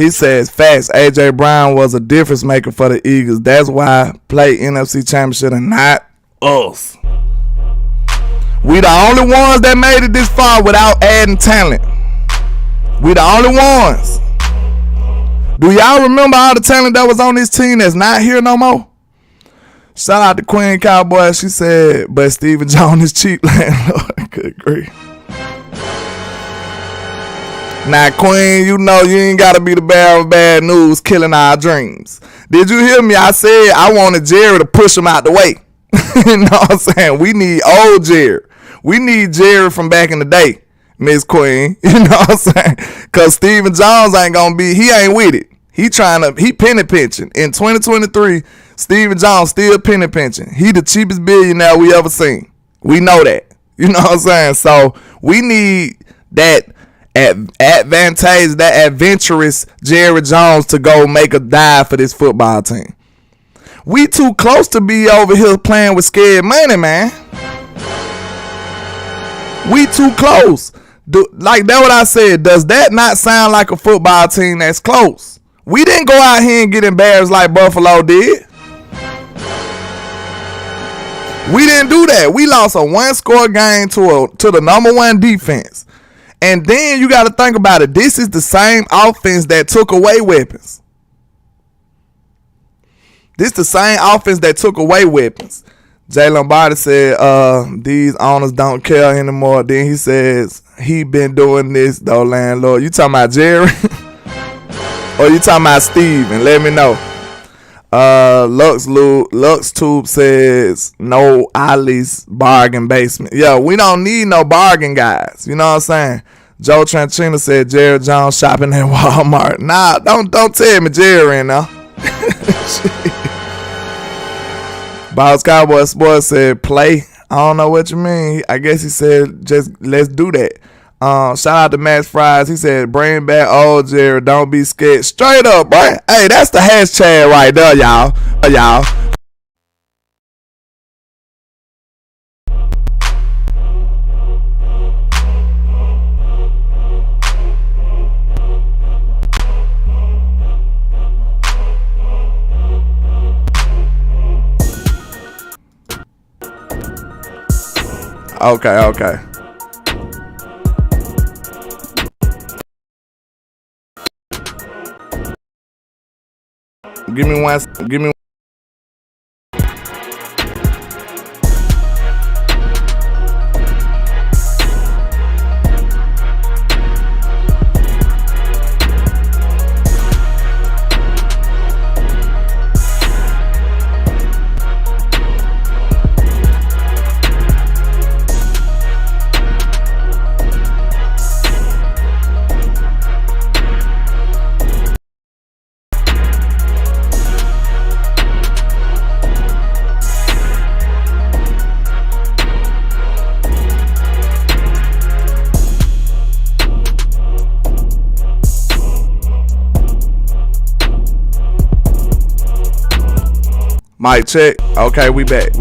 He says, facts, AJ Brown was a difference maker for the Eagles. That's why play NFC Championship and not us. We the only ones that made it this far without adding talent. We the only ones. Do y'all remember all the talent that was on this team that's not here no more? Shout out to Queen Cowboy. She said, but Steven Jones is cheap, Landlord. Good grief. Now, Queen, you know you ain't got to be the bearer of bad news killing our dreams. Did you hear me? I said I wanted Jerry to push him out the way. You know what I'm saying? We need old Jerry. We need Jerry from back in the day, Miss Queen. You know what I'm saying? Because Steven Jones ain't going to be, he ain't with it. He penny pinching. In 2023, Steven Jones still penny pinching. He the cheapest billionaire we ever seen. We know that. You know what I'm saying? So we need that advantage, that adventurous Jerry Jones to go make a dive for this football team. We too close to be over here playing with scared money, man. We too close. Like that what I said. Does that not sound like a football team that's close? We didn't go out here and get embarrassed like Buffalo did. We didn't do that. We lost a one-score game to the number one defense. And then you got to think about it. This is the same offense that took away weapons. This the same offense that took away weapons. Jay Lombardi said, these owners don't care anymore. Then he says, he been doing this, though, Landlord. You talking about Jerry? Or you talking about Steven? Let me know. Lux Tube says, no Ollie's bargain basement. Yo, we don't need no bargain guys. You know what I'm saying? Joe Tranchina said, Jerry Jones shopping at Walmart. Nah, don't tell me Jerry in there. Dallas Cowboys Sports said, play. I don't know what you mean. I guess he said, just let's do that. Shout out to Max Fries. He said, bring back old Jerry. Don't be scared. Straight up, boy. Hey, that's the hashtag right there, y'all. Okay. Give me one. Mic check. Okay, we back.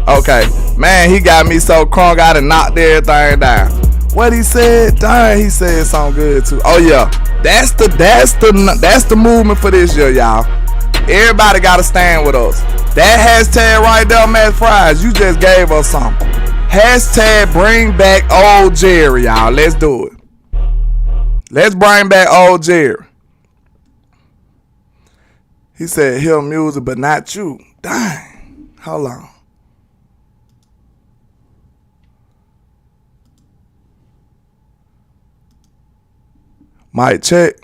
Okay, man, he got me so crunk I done knocked everything down. What he said? Dang, he said something good too. Oh yeah, that's the movement for this year, y'all. Everybody gotta stand with us. That hashtag right there, Matt Fries, you just gave us something. Hashtag bring back old Jerry, y'all. Let's do it. Let's bring back old Jerry. He said hear music, but not you. Dang. Hold on. Mic check.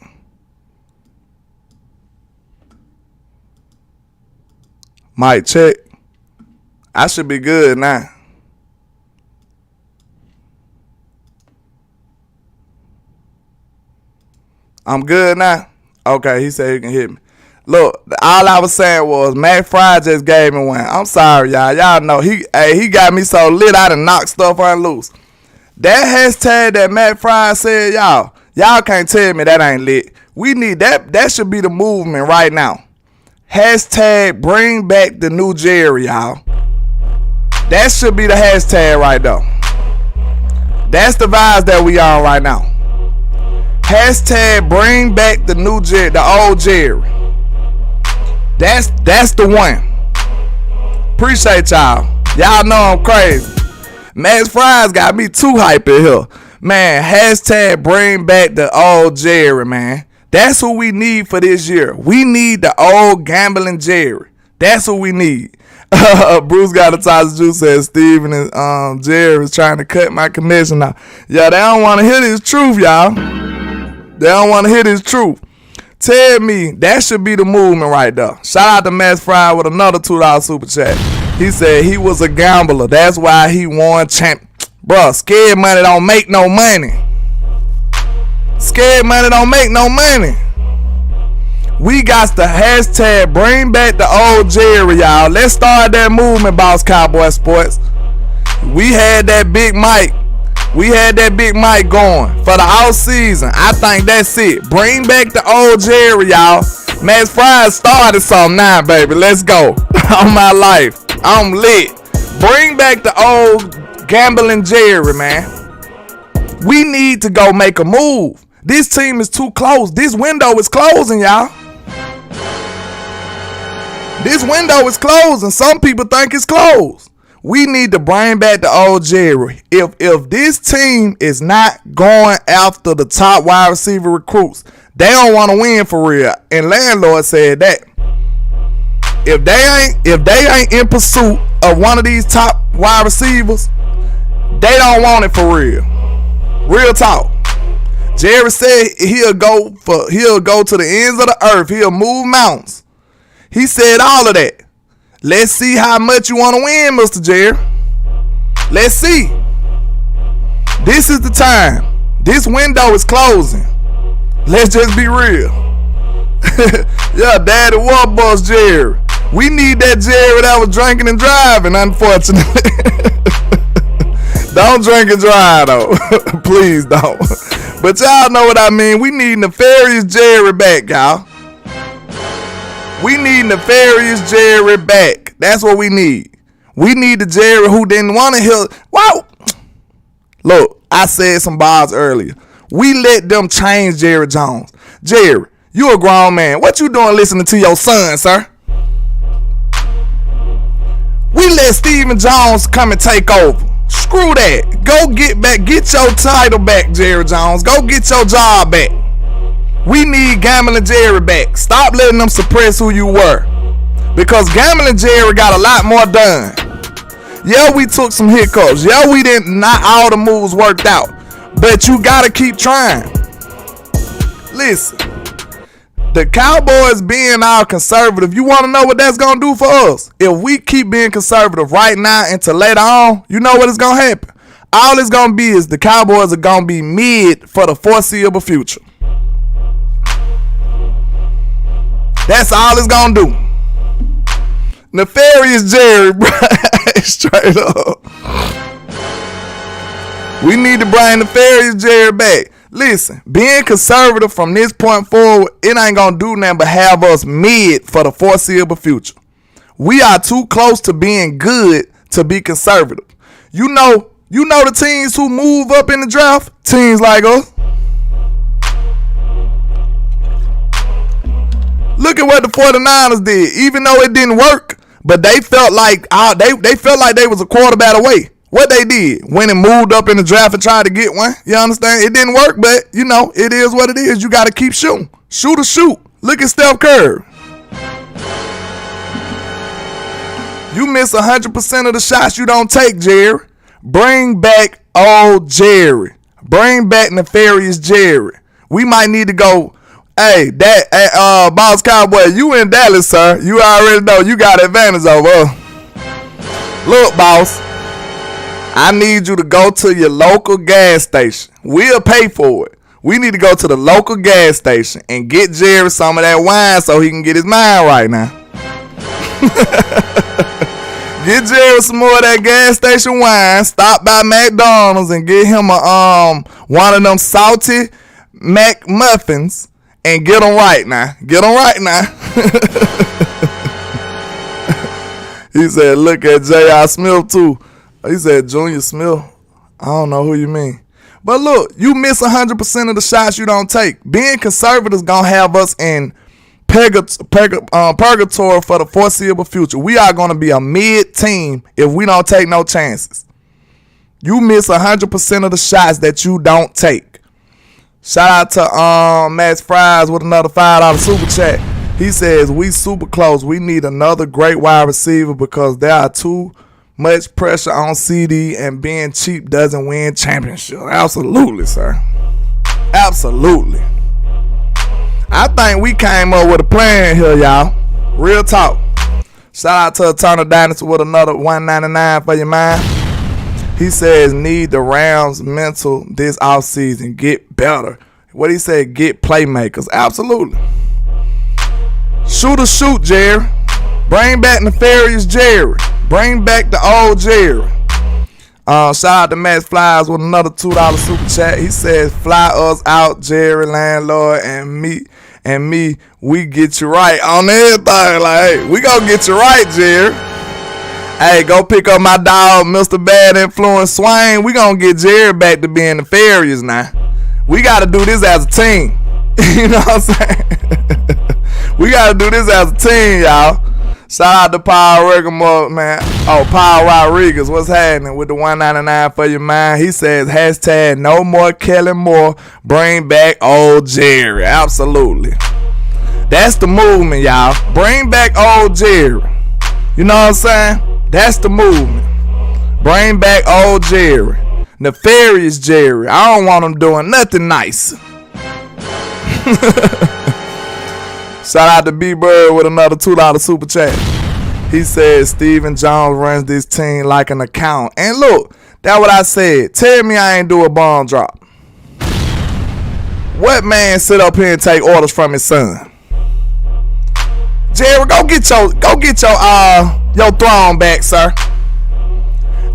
Mic check. I should be good now. I'm good now. Okay, he said he can hit me. Look, all I was saying was Matt Fry just gave me one. I'm sorry, y'all. Y'all know he got me so lit I done knocked stuff unloose. That hashtag that Matt Fry said, y'all can't tell me that ain't lit. We need that. That should be the movement right now. Hashtag bring back the new Jerry, y'all. That should be the hashtag right there. That's the vibes that we on right now. Hashtag bring back the new Jerry, the old Jerry. That's the one. Appreciate y'all. Y'all know I'm crazy. Max Fries got me too hype in here. Man, hashtag bring back the old Jerry, man. That's what we need for this year. We need the old gambling Jerry. That's what we need. Bruce got a toss of juice, said Steven and Jerry is trying to cut my commission out. Yeah, they don't want to hear this truth, y'all. They don't want to hear this truth. Tell me, that should be the movement right there. Shout out to Matt Fry with another $2 super chat. He said he was a gambler. That's why he won champ. Bruh, scared money don't make no money. Scared money don't make no money. We got the hashtag bring back the old Jerry, y'all. Let's start that movement, Boss Cowboy Sports. We had that big mic. We had that big mic going for the off season. I think that's it. Bring back the old Jerry, y'all. Max Fries started something now, baby. Let's go. On my life. I'm lit. Bring back the old gambling Jerry, man. We need to go make a move. This team is too close. This window is closing, y'all. This window is closing. Some people think it's closed. We need to bring back the old Jerry. If this team is not going after the top wide receiver recruits, they don't want to win for real. And Landlord said that. If they ain't in pursuit of one of these top wide receivers, they don't want it for real. Real talk. Jerry said he'll go to the ends of the earth. He'll move mountains. He said all of that. Let's see how much you want to win, Mr. Jerry. Let's see. This is the time. This window is closing. Let's just be real. Yeah, Daddy War Boss Jerry. We need that Jerry that was drinking and driving, unfortunately. Don't drink and drive, though. Please don't. But y'all know what I mean. We need nefarious Jerry back, y'all. We need nefarious Jerry back. That's what we need. We need the Jerry who didn't want to hear. Wow. Look, I said some bars earlier. We let them change Jerry Jones. Jerry, you a grown man. What you doing listening to your son, sir? We let Stephen Jones come and take over. Screw that. Go get your title back, Jerry Jones. Go get your job back. We need Gambling Jerry back. Stop letting them suppress who you were. Because Gambling Jerry got a lot more done. Yeah, we took some hiccups. Yeah, we didn't, not all the moves worked out. But you gotta keep trying. Listen, the Cowboys being all conservative, you wanna know what that's gonna do for us? If we keep being conservative right now until later on, you know what is gonna happen? All it's gonna be is the Cowboys are gonna be mid for the foreseeable future. That's all it's gonna do. Nefarious Jerry, bro. Straight up. We need to bring Nefarious Jerry back. Listen, being conservative from this point forward, it ain't gonna do nothing but have us mid for the foreseeable future. We are too close to being good to be conservative. You know the teams who move up in the draft? Teams like us. Look at what the 49ers did. Even though it didn't work, but they felt like they felt like they was a quarterback away. What they did, went and moved up in the draft and tried to get one. You understand? It didn't work, but you know, it is what it is. You got to keep shooting. Shoot or shoot. Look at Steph Curry. You miss 100% of the shots you don't take, Jerry. Bring back old Jerry. Bring back Nefarious Jerry. We might need to go. Hey, Boss Cowboy, you in Dallas, sir. You already know you got advantage over us. Look, boss, I need you to go to your local gas station. We'll pay for it. We need to go to the local gas station and get Jerry some of that wine so he can get his mind right now. Get Jerry some more of that gas station wine. Stop by McDonald's and get him one of them salty McMuffins. And get them right now. Get them right now. He said, look at J.R. Smith too. He said, Junior Smith. I don't know who you mean. But look, you miss 100% of the shots you don't take. Being conservative is going to have us in purgatory for the foreseeable future. We are going to be a mid team if we don't take no chances. You miss 100% of the shots that you don't take. Shout out to Max Fries with another $5 super chat. He says, we super close. We need another great wide receiver because there are too much pressure on CD and being cheap doesn't win championship. Absolutely, sir. Absolutely. I think we came up with a plan here, y'all. Real talk. Shout out to Eternal Dynasty with another $1.99 for your mind. He says, need the Rams mental this offseason. Get better. What he said, get playmakers. Absolutely. Shoot or shoot, Jerry. Bring back Nefarious Jerry. Bring back the old Jerry. Shout out to Max Flies with another $2 super chat. He says, fly us out, Jerry, Landlord, and me, we get you right on everything. Like, hey, we gonna get you right, Jerry. Hey, go pick up my dog, Mr. Bad Influence Swain. We gonna get Jerry back to being nefarious now. We gotta do this as a team. You know what I'm saying? We gotta do this as a team, y'all. Shout out to Paul Rodriguez, man. Oh, Paul Rodriguez, what's happening with the $1.99 for your mind? He says, hashtag no more Kellen Moore. Bring back old Jerry. Absolutely. That's the movement, y'all. Bring back old Jerry. You know what I'm saying? That's the movement. Bring back old Jerry. Nefarious Jerry. I don't want him doing nothing nice. Shout out to B-Bird with another $2 super chat. He says Stephen Jones runs this team like an account. And look, that's what I said. Tell me I ain't do a bomb drop. What man sit up here and take orders from his son? Jerry, go get your throne back, sir.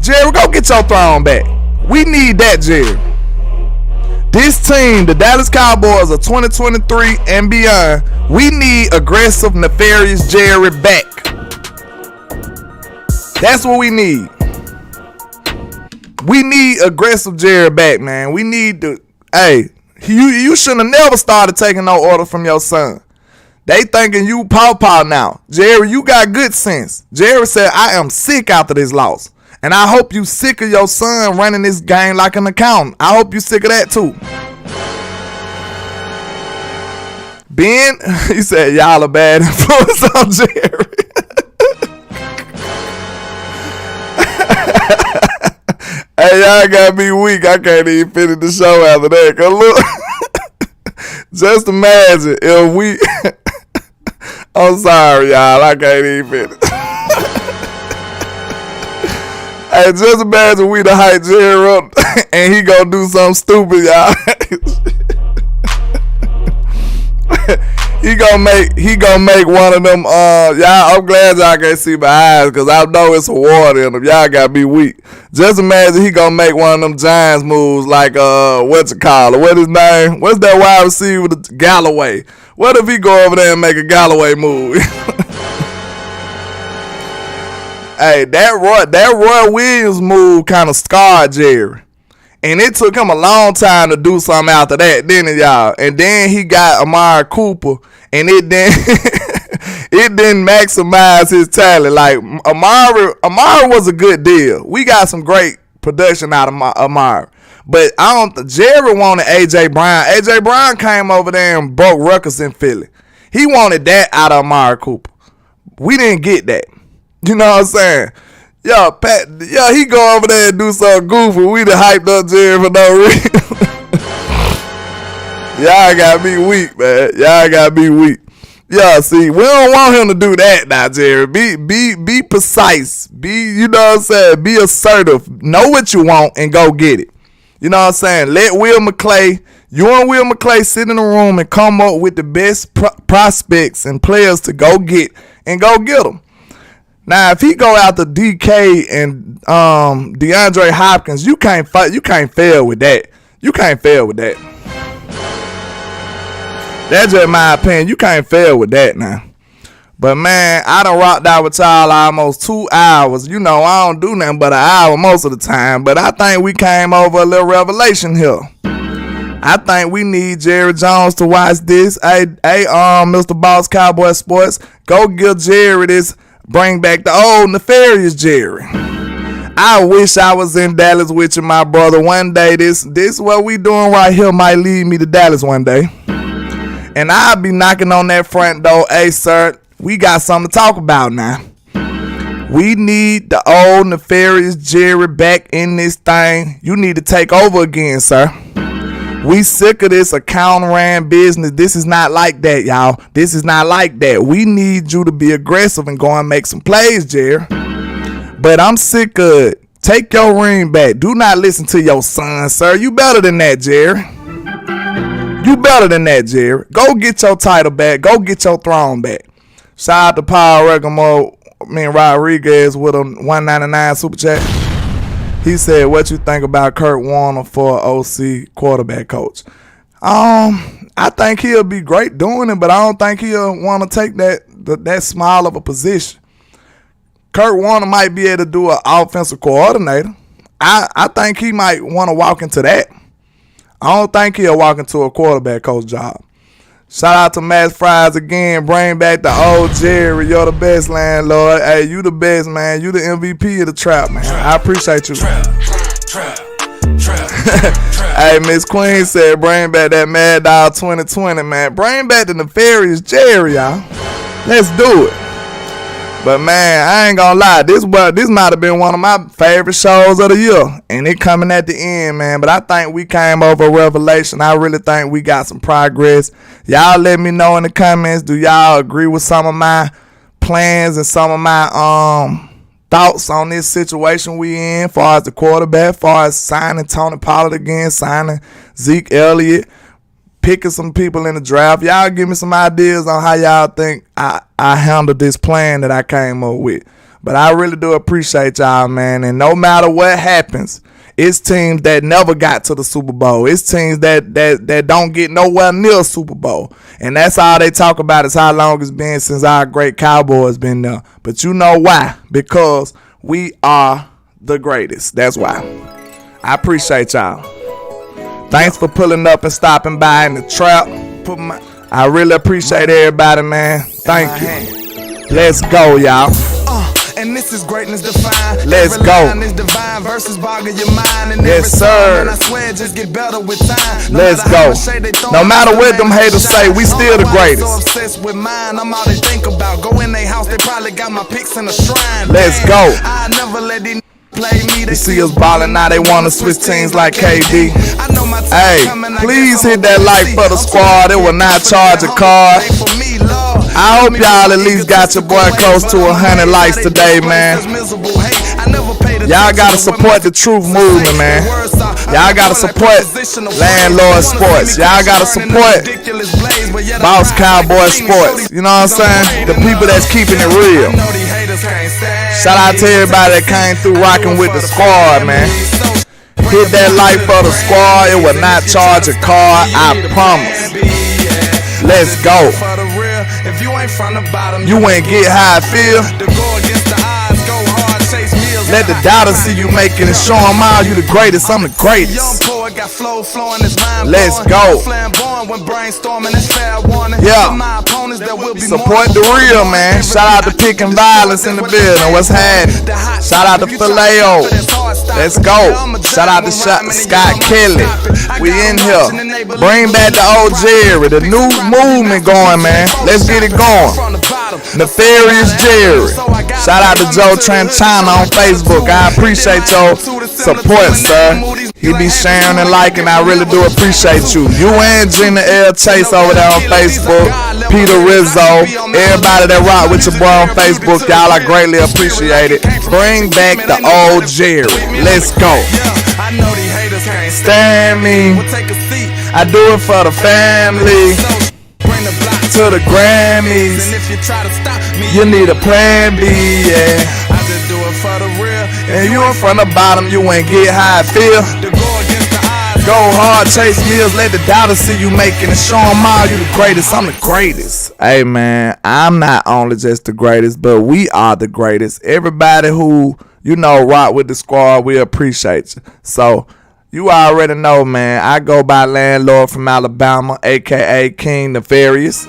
Jerry, go get your throne back. We need that, Jerry. This team, the Dallas Cowboys of 2023 and beyond, we need aggressive, nefarious Jerry back. That's what we need. We need aggressive Jerry back, man. We need to. Hey, you shouldn't have never started taking no order from your son. They thinking you paw now. Jerry, you got good sense. Jerry said, I am sick after this loss. And I hope you sick of your son running this game like an accountant. I hope you sick of that too. Ben, he said, y'all a bad influence on Jerry. Hey, y'all got me weak. I can't even finish the show after that. Cause look, just imagine if we. I'm sorry, y'all. I can't even finish. Hey, just imagine we the hype Jerry up and he gonna do something stupid, y'all. He gonna make one of them. Y'all, I'm glad y'all can't see my eyes because I know it's a water in them. Y'all got me weak. Just imagine he gonna make one of them Giants moves like what's it called? What his name? What's that wide receiver with the Galloway? What if he go over there and make a Galloway move? Hey, that Roy Williams move kind of scarred Jerry. And it took him a long time to do something after that, didn't it, y'all? And then he got Amari Cooper, and it didn't maximize his talent. Like Amari was a good deal. We got some great production out of Amari. But Jerry wanted AJ Brown. AJ Brown came over there and broke records in Philly. He wanted that out of Amari Cooper. We didn't get that. You know what I'm saying? Yo, Pat, he go over there and do something goofy. We done hyped up Jerry for no reason. Y'all got me weak, man. Y'all got me weak. Yeah, see, we don't want him to do that now, Jerry. Be precise. You know what I'm saying? Be assertive. Know what you want and go get it. You know what I'm saying? Let Will McClay, you and Will McClay sit in the room and come up with the best prospects and players to go get and go get them. Now, if he go out to DK and DeAndre Hopkins, you can't fail with that. You can't fail with that. That's just my opinion. You can't fail with that now. But man, I done rocked out with y'all almost 2 hours. You know, I don't do nothing but an hour most of the time. But I think we came over a little revelation here. I think we need Jerry Jones to watch this. Hey, Mr. Boss Cowboy Sports, go give Jerry this. Bring back the old nefarious Jerry. I wish I was in Dallas with you, my brother. One day, this what we doing right here might lead me to Dallas one day. And I'll be knocking on that front door. Hey, sir, we got something to talk about now. We need the old nefarious Jerry back in this thing. You need to take over again, sir. We sick of this account ran business. This is not like that, y'all. This is not like that. We need you to be aggressive and go and make some plays, Jerry. But I'm sick of it. Take your ring back. Do not listen to your son, sir. You better than that, Jerry. You better than that, Jerry. Go get your title back. Go get your throne back. Shout out to Paul Rodriguez with a $1.99 super chat. He said, what you think about Kurt Warner for OC quarterback coach? I think he'll be great doing it, but I don't think he'll want to take that small of a position. Kurt Warner might be able to do an offensive coordinator. I think he might want to walk into that. I don't think he'll walk into a quarterback coach job. Shout out to Matt Fries again. Bring back the old Jerry. You're the best, landlord. Hey, you the best, man. You the MVP of the trap, man. I appreciate you. Hey, Miss Queen said, bring back that Mad Dog 2020, man. Bring back the nefarious Jerry, y'all. Let's do it. But man, I ain't gonna lie, this might have been one of my favorite shows of the year, and it coming at the end, man. But I think we came over a revelation. I really think we got some progress. Y'all let me know in the comments. Do y'all agree with some of my plans and some of my thoughts on this situation we in, far as the quarterback, far as signing Tony Pollard again, signing Zeke Elliott, picking some people in the draft? Y'all give me some ideas on how y'all think I handled this plan that I came up with. But I really do appreciate y'all, man. And no matter what happens, it's teams that never got to the Super Bowl. It's teams that don't get nowhere near Super Bowl. And that's all they talk about is how long it's been since our great Cowboys been there. But you know why? Because we are the greatest. That's why. I appreciate y'all. Thanks for pulling up and stopping by in the trap. I really appreciate everybody, man. Thank you. Let's go, y'all. And this is greatness defined. Let's Every go. line is divine versus boggle your mind. And Yes, every sir. song, and I swear just get better with time. Let's go. No matter what them haters say, we still the greatest. So obsessed with mine, I'm all they think about. Go in their house, they probably got my pics in a shrine. Let's go. I never let these play me. You see us ballin' now, they wanna switch teams like KD. I know my time Hey, coming, I please guess hit that I'm like for the squad. It will not charge a card. I hope y'all at least got your boy close to 100 likes today, man. Y'all gotta support the truth movement, man. Y'all gotta support Landlord Sports. Y'all gotta support Dallas Cowboys Sports. You know what I'm saying? The people that's keeping it real. Shout out to everybody that came through rocking with the squad, man. Hit that like for the squad. It will not charge a card, I promise. Let's go. You ain't get how I feel. Let the doubters see you making it. Show them all you the greatest. I'm the greatest. Let's go. Yeah. Support the real, man. Shout out to Picking Violence in the building. What's happening? Shout out to Phileo. Let's go. Shout out to Scott Kelly. We in here. Bring back the old Jerry. The new movement going, man. Let's get it going. Nefarious Jerry. Shout out to Joe Tranchana on Facebook. I appreciate your support, sir. He be sharing and liking. I really do appreciate you. You and Gina L. Chase over there on Facebook. Peter Rizzo. Everybody that rock with your boy on Facebook. Y'all, I greatly appreciate it. Bring back the old Jerry. Let's go. Stand me. I do it for the family. To the Grammys. You need a plan B, yeah. And you in front of bottom, you ain't get how I feel. Go hard, chase meals, let the doubters see you making it. Show them all you the greatest, I'm the greatest. Hey man, I'm not only just the greatest, but we are the greatest. Everybody who, you know, rock with the squad, we appreciate you. So, you already know, man, I go by Landlord from Alabama, a.k.a. King Nefarious.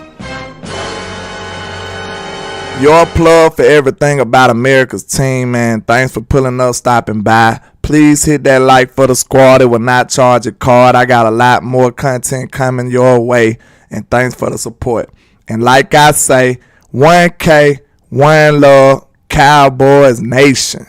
Your plug for everything about America's team, man. Thanks for pulling up, stopping by. Please hit that like for the squad. It will not charge a card. I got a lot more content coming your way. And thanks for the support. And like I say, 1K, 1 love, Cowboys Nation.